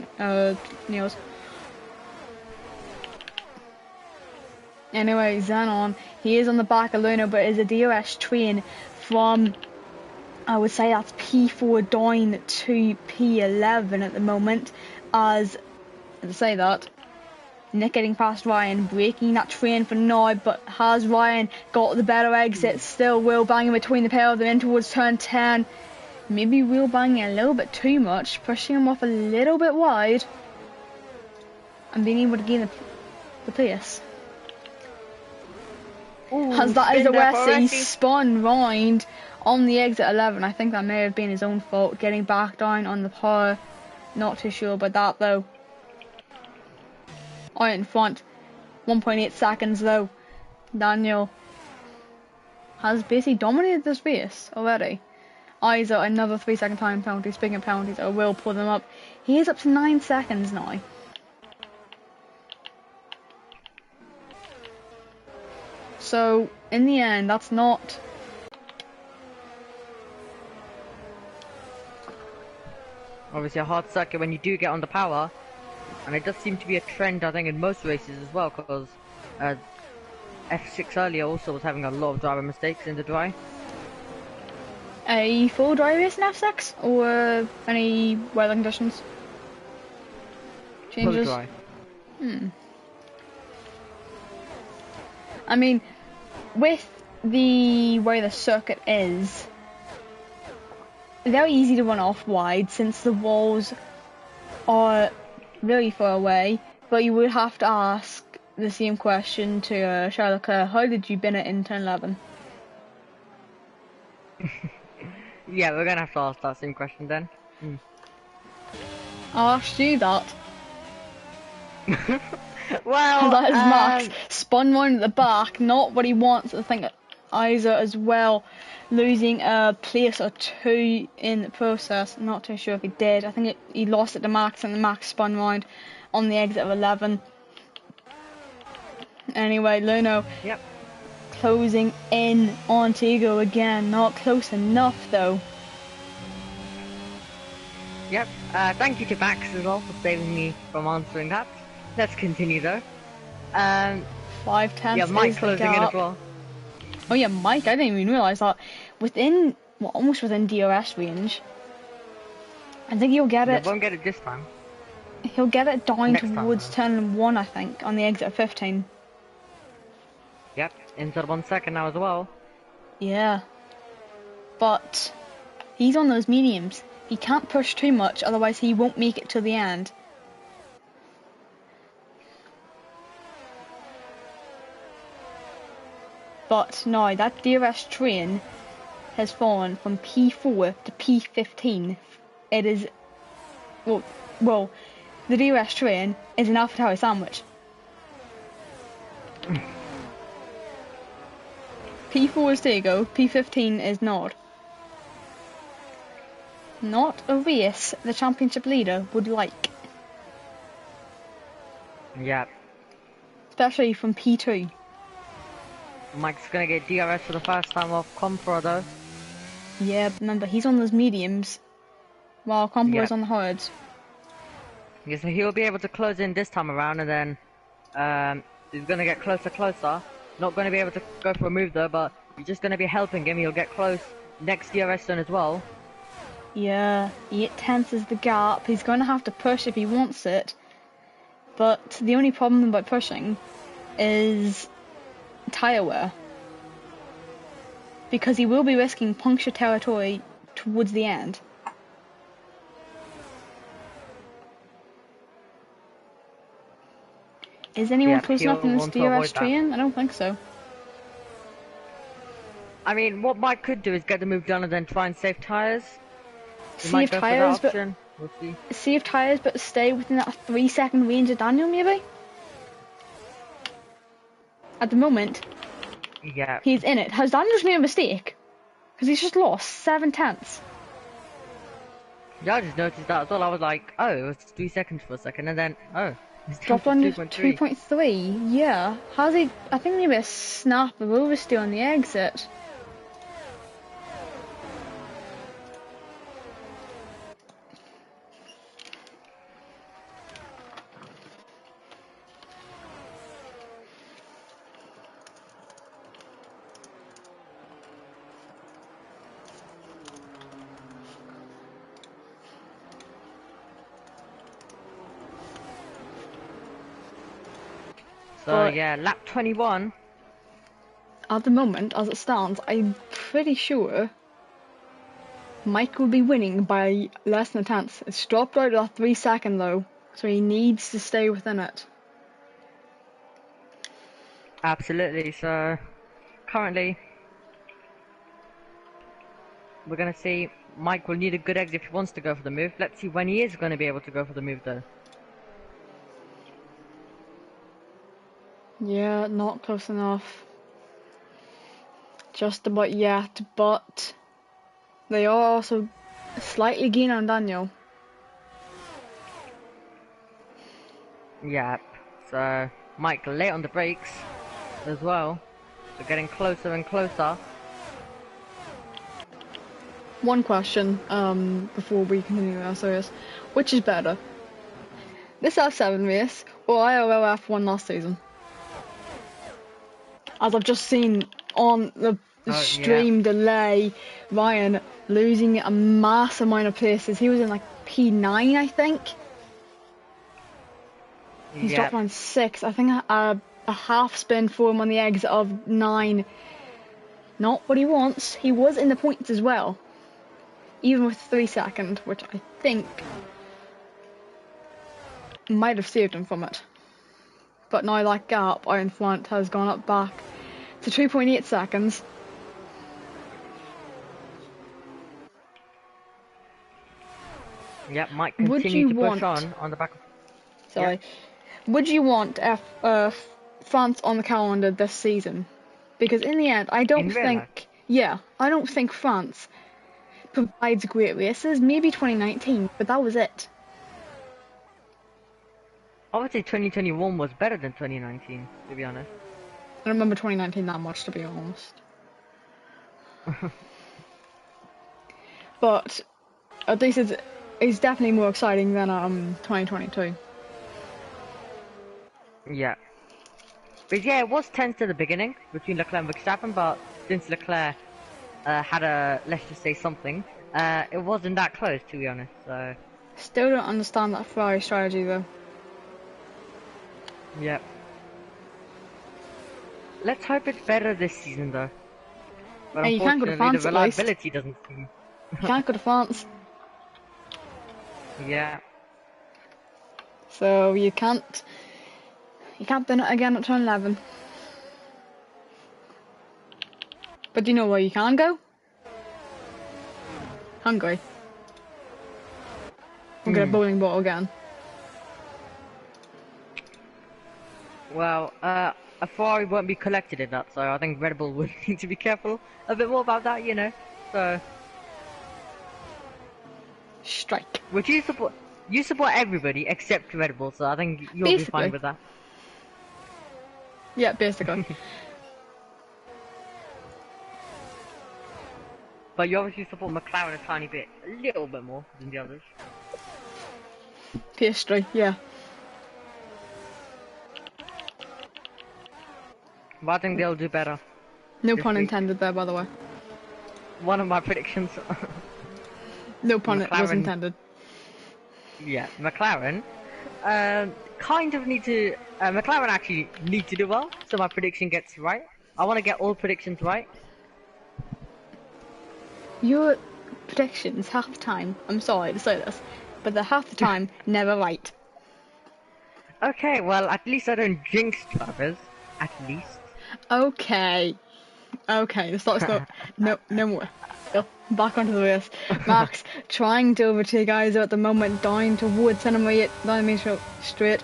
Niels. Anyway, Xenon, he is on the back of Luna, but is a DRS train from, I would say that's P4 down to P11 at the moment, as I say that, Nick getting past Ryan, breaking that train for now, but has Ryan got the better exit? Still wheel banging between the pair of them in towards turn 10. Maybe wheel banging a little bit too much, pushing him off a little bit wide, and being able to gain the place. Ooh, as that is a Aresi spun round on the exit 11. I think that may have been his own fault, getting back down on the power. Not too sure about that though. Out in front, 1.8 seconds though. Daniel has basically dominated this race already. Isa, another 3-second time penalty. Speaking of penalties, I will pull them up. He is up to 9 seconds now. So, in the end, that's not... Obviously a hard circuit when you do get on the power, and it does seem to be a trend I think in most races as well, because F6 earlier also was having a lot of driver mistakes in the dry. a full dry race in F6 or any weather conditions? Changes? Full dry. I mean, with the way the circuit is, very easy to run off wide since the walls are very far away, but you would have to ask the same question to Charles Leclerc. How did you bin it in turn 11? Yeah, we're gonna have to ask that same question then. I'll ask you that. Well, That is Max spun round at the back, not what he wants. I think Isa as well, losing a place or two in the process. I'm not too sure if he did. I think he lost it to Max and the Max spun round on the exit of 11. Anyway, Luno closing in on Tigo again. Not close enough though. Yep, thank you to Max as well for saving me from answering that. Let's continue though. 5/10 yeah, Mike is the closing in gap. as well. Oh yeah, Mike, I didn't even realise that. Within, well, almost within DRS range. I think he'll get it. Won't get it this time. He'll get it down Next towards turn 1, I think, on the exit of 15. Yep, inside 1 second now as well. Yeah. But he's on those mediums. He can't push too much, otherwise he won't make it to the end. But now that DRS train has fallen from P4 to P15. It is, well, the DRS train is an Alpha Tower sandwich. P4 is Tego, P15 is Nord. Not a race the championship leader would like. Yep. Especially from P2. Mike's gonna get DRS for the first time off Compro though. Yeah, remember, he's on those mediums, while Combo is on the hards. Yeah, so he'll be able to close in this time around, and then he's gonna get closer. Not gonna be able to go for a move though, but you're just gonna be helping him. He'll get close next DRS zone as well. Yeah, 8/10 is the gap. He's gonna have to push if he wants it. But the only problem about pushing is tyre wear. Because he will be risking puncture territory towards the end. Is anyone close enough in this DRS train? I don't think so. I mean, what Mike could do is get the move done and then try and save tyres. Save tyres, but save tyres, but stay within that 3-second range of Daniel, maybe. At the moment, he's in it. Has Daniel just made a mistake? Because he's just lost 7/10. Yeah, I just noticed that as well. I was like, oh, it was 3 seconds for a second, and then he's dropped on to 2.3. Yeah, has he? I think maybe a snap of oversteer on the exit. So yeah, lap 21. At the moment, as it stands, I'm pretty sure Mike will be winning by less than a tenth. It's dropped out of that 3-second though, so he needs to stay within it. Absolutely. So currently, we're gonna see Mike will need a good exit if he wants to go for the move. Let's see when he is going to be able to go for the move though. Yeah, not close enough. Just about yet, but they are also slightly gaining on Daniel. Yep. So Mike late on the brakes as well. So getting closer and closer. One question, before we continue our series. Which is better? This F7 race or IRL F1 last season? As I've just seen on the extreme delay. Ryan losing a mass amount of places. He was in like P9, I think. He's dropped on 6. I think a half spin for him on the exit of 9. Not what he wants. He was in the points as well, even with 3 seconds, which I think might have saved him from it. But now that gap out in front has gone up back to 2.8 seconds. Yep, might continue to push on the back. Sorry. Yep. Would you want France on the calendar this season? Because in the end, I don't think... Yeah, I don't think France provides great races. Maybe 2019, but that was it. I would say 2021 was better than 2019, to be honest. I don't remember 2019 that much, to be honest. But at least it's definitely more exciting than 2022. Yeah. But yeah, it was tense at the beginning between Leclerc and Verstappen, but since Leclerc had a, let's just say something, it wasn't that close, to be honest, so... Still don't understand that Ferrari strategy, though. Yep. Let's hope it's better this season, though. But hey, you can't go to France, the reliability doesn't seem... You can't go to France. Yeah. So you can't win it again at turn 11. But do you know where you can go? Hungary. We'll get a bowling ball again. Well, a Ferrari won't be collected in that, so I think Red Bull would need to be careful a bit more about that, you know. So strike. Which you support everybody except Red Bull, so I think you'll be fine with that. Yeah, basically. But you obviously support McLaren a tiny bit, a little bit more than the others. PS3, yeah. But I think they'll do better. No pun intended there, by the way. One of my predictions. No pun was intended. Yeah, McLaren kind of need to... McLaren actually need to do well, so my prediction gets right. I want to get all predictions right. Your predictions, half the time, I'm sorry to say this, but they're half the time never right. Okay, well, at least I don't jinx drivers. At least. Okay. Okay, stop. No more. Back onto the race. Max trying to overtake Isa at the moment, down towards Cinema 8, down Main Straight,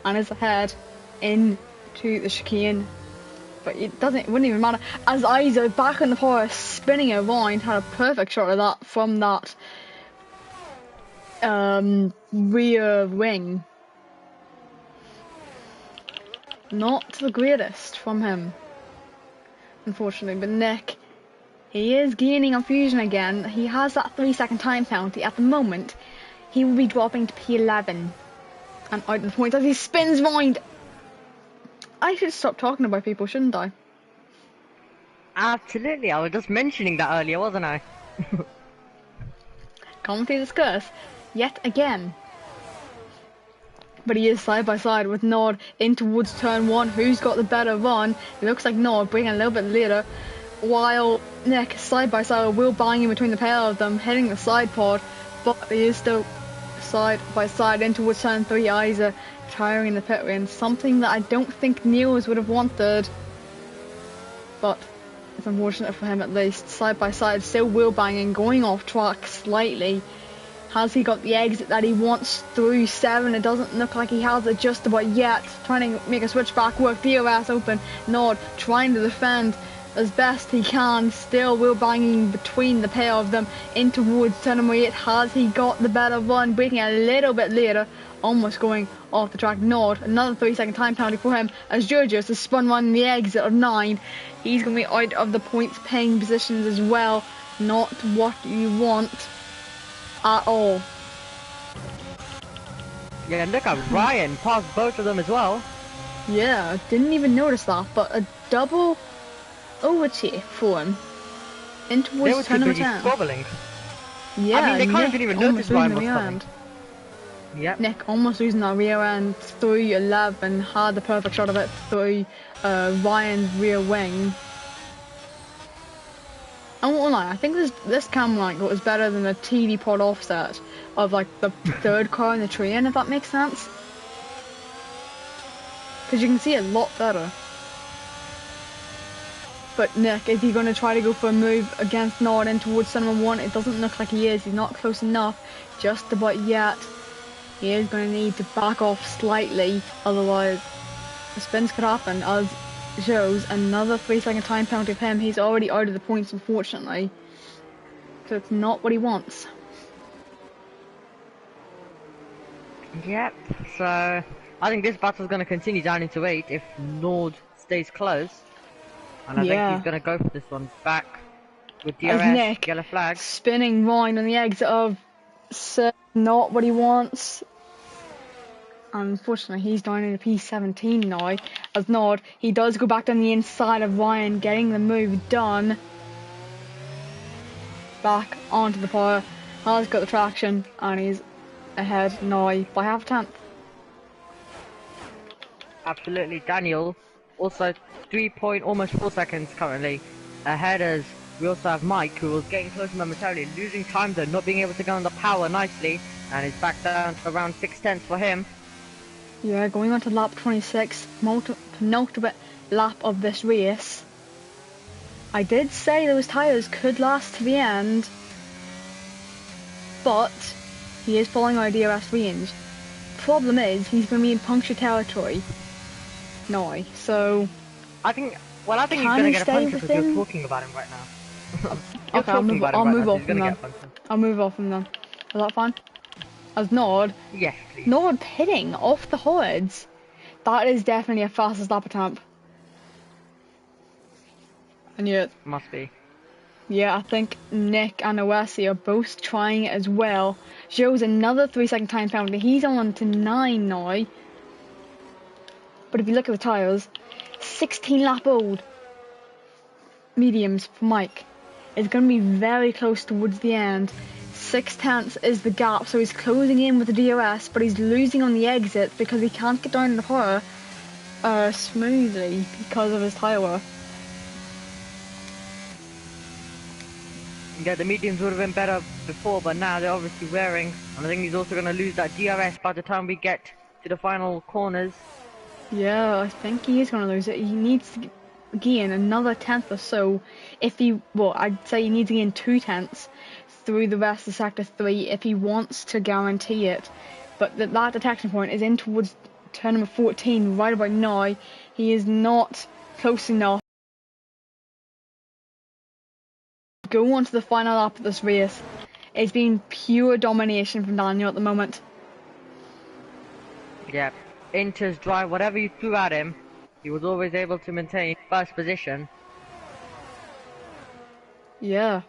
and is ahead into the chicane. But it wouldn't even matter, as Isa back on the power, spinning around, had a perfect shot of that from that rear wing. Not the greatest from him, unfortunately, but Nick, he is gaining on Fusion again. He has that 3-second time penalty. At the moment, he will be dropping to P11 and out of the points as he spins round. I should stop talking about people, shouldn't I? Absolutely, I was just mentioning that earlier, wasn't I? Commentator's curse, yet again. But he is side by side with Nord in towards turn 1. Who's got the better run? It looks like Nord bringing a little bit later, while Nick side by side will bang in between the pair of them, hitting the side pod, but he is still side by side in towards turn 3. Isa retiring in the pit lane, something that I don't think Niels would have wanted, but it's unfortunate for him at least. Side by side, still wheel banging, going off track slightly. Has he got the exit that he wants through 7? It doesn't look like he has it just about yet. Trying to make a switch back work. DRS open. Nord trying to defend as best he can. Still wheel banging between the pair of them in towards Cinema 8. Has he got the better run? Breaking a little bit later. Almost going off the track. Nord, another 3-second time penalty for him as Georgios has spun one the exit of 9. He's going to be out of the points paying positions as well. Not what you want at all. Yeah, look at Ryan passed both of them as well. Yeah, didn't even notice that, but a double overtake for him. In They towards were too turn number busy 10. squabbling. Yeah, I mean, they kind of Nick didn't even almost notice Ryan losing the was rear coming. end. Yep. Nick almost losing that rear end through 11, had the perfect shot of it through Ryan's rear wing. I won't lie, I think this camera angle is better than the TV pod offset of like the third car in the train, if that makes sense. Because you can see it a lot better. But Nick, is he going to try to go for a move against Norden towards Cinema 1? It doesn't look like he is. He's not close enough just about yet. He is going to need to back off slightly, otherwise the spins could happen, as shows another 3-second time penalty of him. He's already out of the points, unfortunately. So it's not what he wants. Yep. So I think this battle's going to continue down into 8 if Nord stays close. And I think he's going to go for this one back with As DRS, Nick yellow flag. spinning round on the exit of not what he wants. Unfortunately, he's down in a P17 now. As Nord, he does go back down the inside of Ryan, getting the move done. Back onto the power, has got the traction, and he's ahead now by half a tenth. Absolutely, Daniel. Also, almost 4 seconds currently ahead as we also have Mike, who was getting closer momentarily, losing time though, not being able to go on the power nicely, and is back down to around 6/10 for him. Yeah, going on to lap 26, penultimate lap of this race. I did say those tyres could last to the end, but he is following our DRS range. Problem is, he's going to be in puncture territory now, so... I think he's going to get a puncture because you're talking about him right now. Okay, I'll move off him then. I'll move off him then. Is that fine? As Nord. Yes, please. Nord pitting off the hoods. That is definitely a fastest lap attempt. I knew it. Must be. Yeah, I think Nick and Oesi are both trying it as well. Joe's another 3-second time penalty. He's on to 9 now. But if you look at the tyres, 16 lap old mediums for Mike. It's going to be very close towards the end. 6/10 is the gap, so he's closing in with the DRS, but he's losing on the exit because he can't get down in the power smoothly because of his tyre wear. Yeah, the mediums would have been better before, but now they're obviously wearing, and I think he's also going to lose that DRS by the time we get to the final corners. Yeah, I think he is going to lose it. He needs to gain another 10th or so. I'd say he needs to gain 2 tenths through the rest of Sector 3 if he wants to guarantee it. But that detection point is in towards turn number 14 right about now. He is not close enough to go on to the final lap of this race. It's been pure domination from Daniel at the moment. Yeah, into his drive, whatever you threw at him, he was always able to maintain first position. Yeah.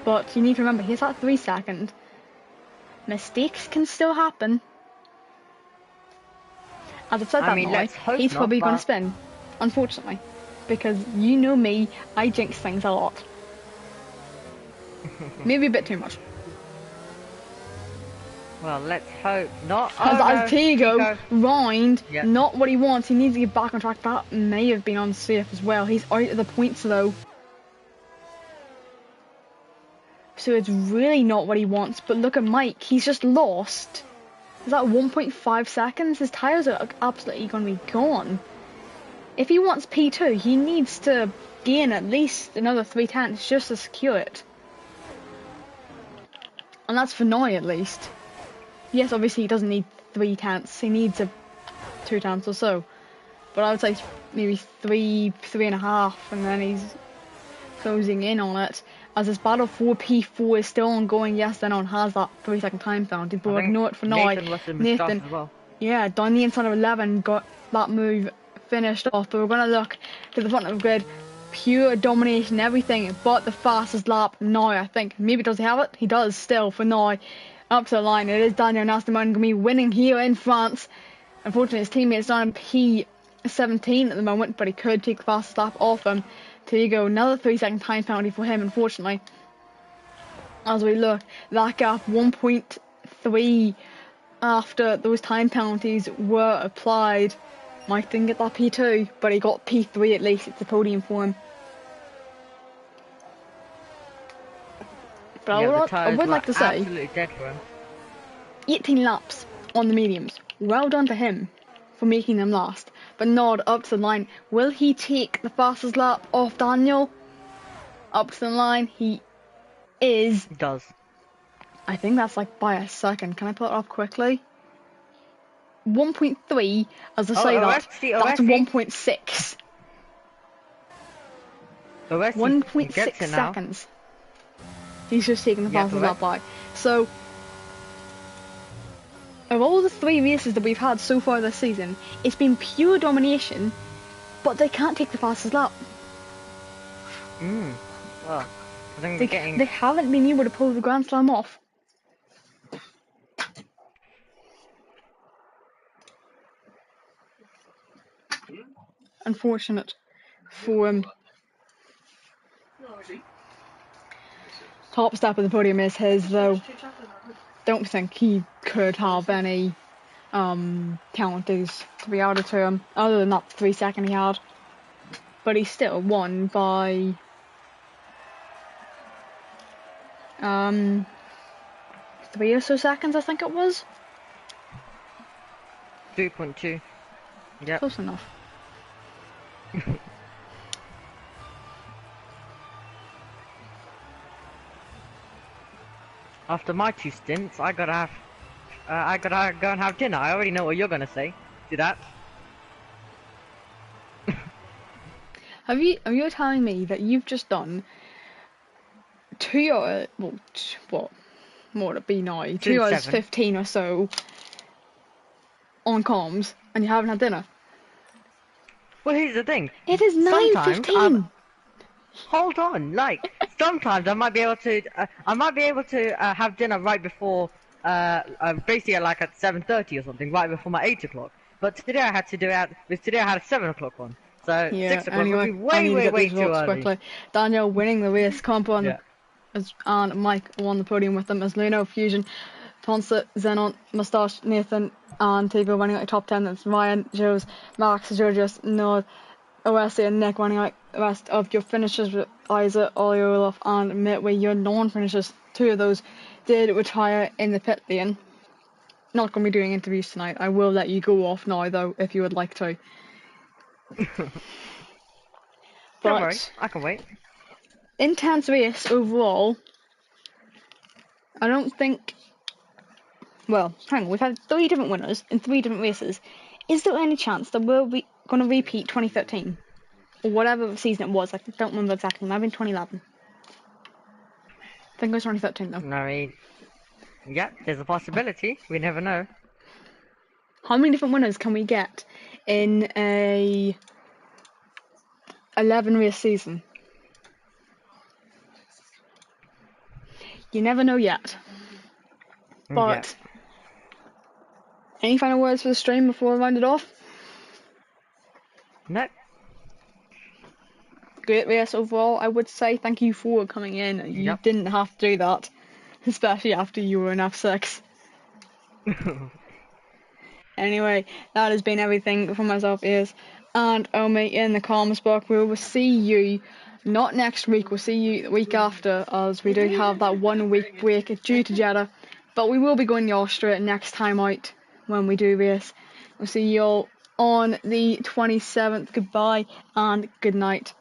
But you need to remember, he's at 3 seconds. Mistakes can still happen. As I've said that now, he's probably going to spin. Unfortunately. Because you know me, I jinx things a lot. Maybe a bit too much. Well, let's hope not. As Tiago round, yeah. Not what he wants. He needs to get back on track. That may have been unsafe as well. He's out of the points though. So it's really not what he wants. But look at Mike. He's just lost. Is that 1.5 seconds? His tyres are absolutely going to be gone. If he wants P2, he needs to gain at least another 3 tenths just to secure it. And that's for now at least. Yes, obviously he doesn't need 3 tenths. He needs 2 tenths or so. But I would say maybe 3.5, and then he's closing in on it. As this battle for P4 is still ongoing, yes, Denon has that 3-second time penalty, but ignore it for now. Nathan, well. Yeah, down the inside of 11, got that move finished off. But we're going to look to the front of the grid. Pure domination, everything but the fastest lap now, I think. Maybe does he have it? He does still for now. Up to the line, it is Daniel Nastamon going to be winning here in France. Unfortunately, his teammate's on P17 at the moment, but he could take the fastest lap off him. There you go, another 3-second time penalty for him, unfortunately. As we look, that gap 1.3 after those time penalties were applied. Mike didn't get that P2, but he got P3 at least. It's a podium for him. But Yeah, I would like to say, absolutely dead for him. 18 laps on the mediums. Well done to him for making them last. But Nod up to the line. Will he take the fastest lap off Daniel? Up to the line, he is. He does. I think that's like by a second. Can I put it up quickly? 1.3, as I say that, that's 1.6. 1.6 seconds. He's just taking the fastest lap by. So, of all the 3 races that we've had so far this season, it's been pure domination, but they can't take the fastest lap. Well, I think they haven't been able to pull the Grand Slam off. Unfortunate for him. Top step of the podium is his, though. Don't think he could have any penalties to be added to him, other than that 3-second he had. But he still won by 3 or so seconds, I think it was. 3.2. Yeah. Close enough. After my 2 stints, I gotta go and have dinner. I already know what you're gonna say to that. Are you telling me that you've just done 2 hours, well, what would it be now? 2 hours 15 or so on comms, and you haven't had dinner? Well, here's the thing. It is 9:15. Hold on, like sometimes I might be able to have dinner right before basically like at 7:30 or something, right before my 8 o'clock. But today I had to do it because today I had a 7 o'clock on, so Yeah, 6 o'clock anyway, would be way too early. Quickly. Daniel winning the race, Compo and Mike on the podium with them as Luno, Fusion, Tonsa, Xenon, Moustache, Nathan, and Tigo running out top 10. That's Ryan, Joes, Max, Georgios, Nod, OSA, and Nick running out the rest of your finishers with Isa, Ollie Olaf, and Midway. Your non-finishers, 2 of those did retire in the pit lane. Not going to be doing interviews tonight. I will let you go off now, though, if you would like to. Don't worry, I can wait. Intense race overall. I don't think. Well, hang on. We've had 3 different winners in 3 different races. Is there any chance that we're going to repeat 2013 or whatever season it was? I don't remember exactly. It might have been 2011. I think it was 2013 though. No, yeah, there's a possibility. We never know. How many different winners can we get in a 11 race season? You never know yet. But any final words for the stream before I round it off? No. Great race overall, I would say. Thank you for coming in. You didn't have to do that, especially after you were in F6. Anyway, that has been everything from myself, Ears, and Omi in the comms box. We will see you not next week. We'll see you the week after, as we do have that 1 week break due to Jeddah. But we will be going to Austria next time out when we do race. We'll see you all on the 27th. Goodbye and good night.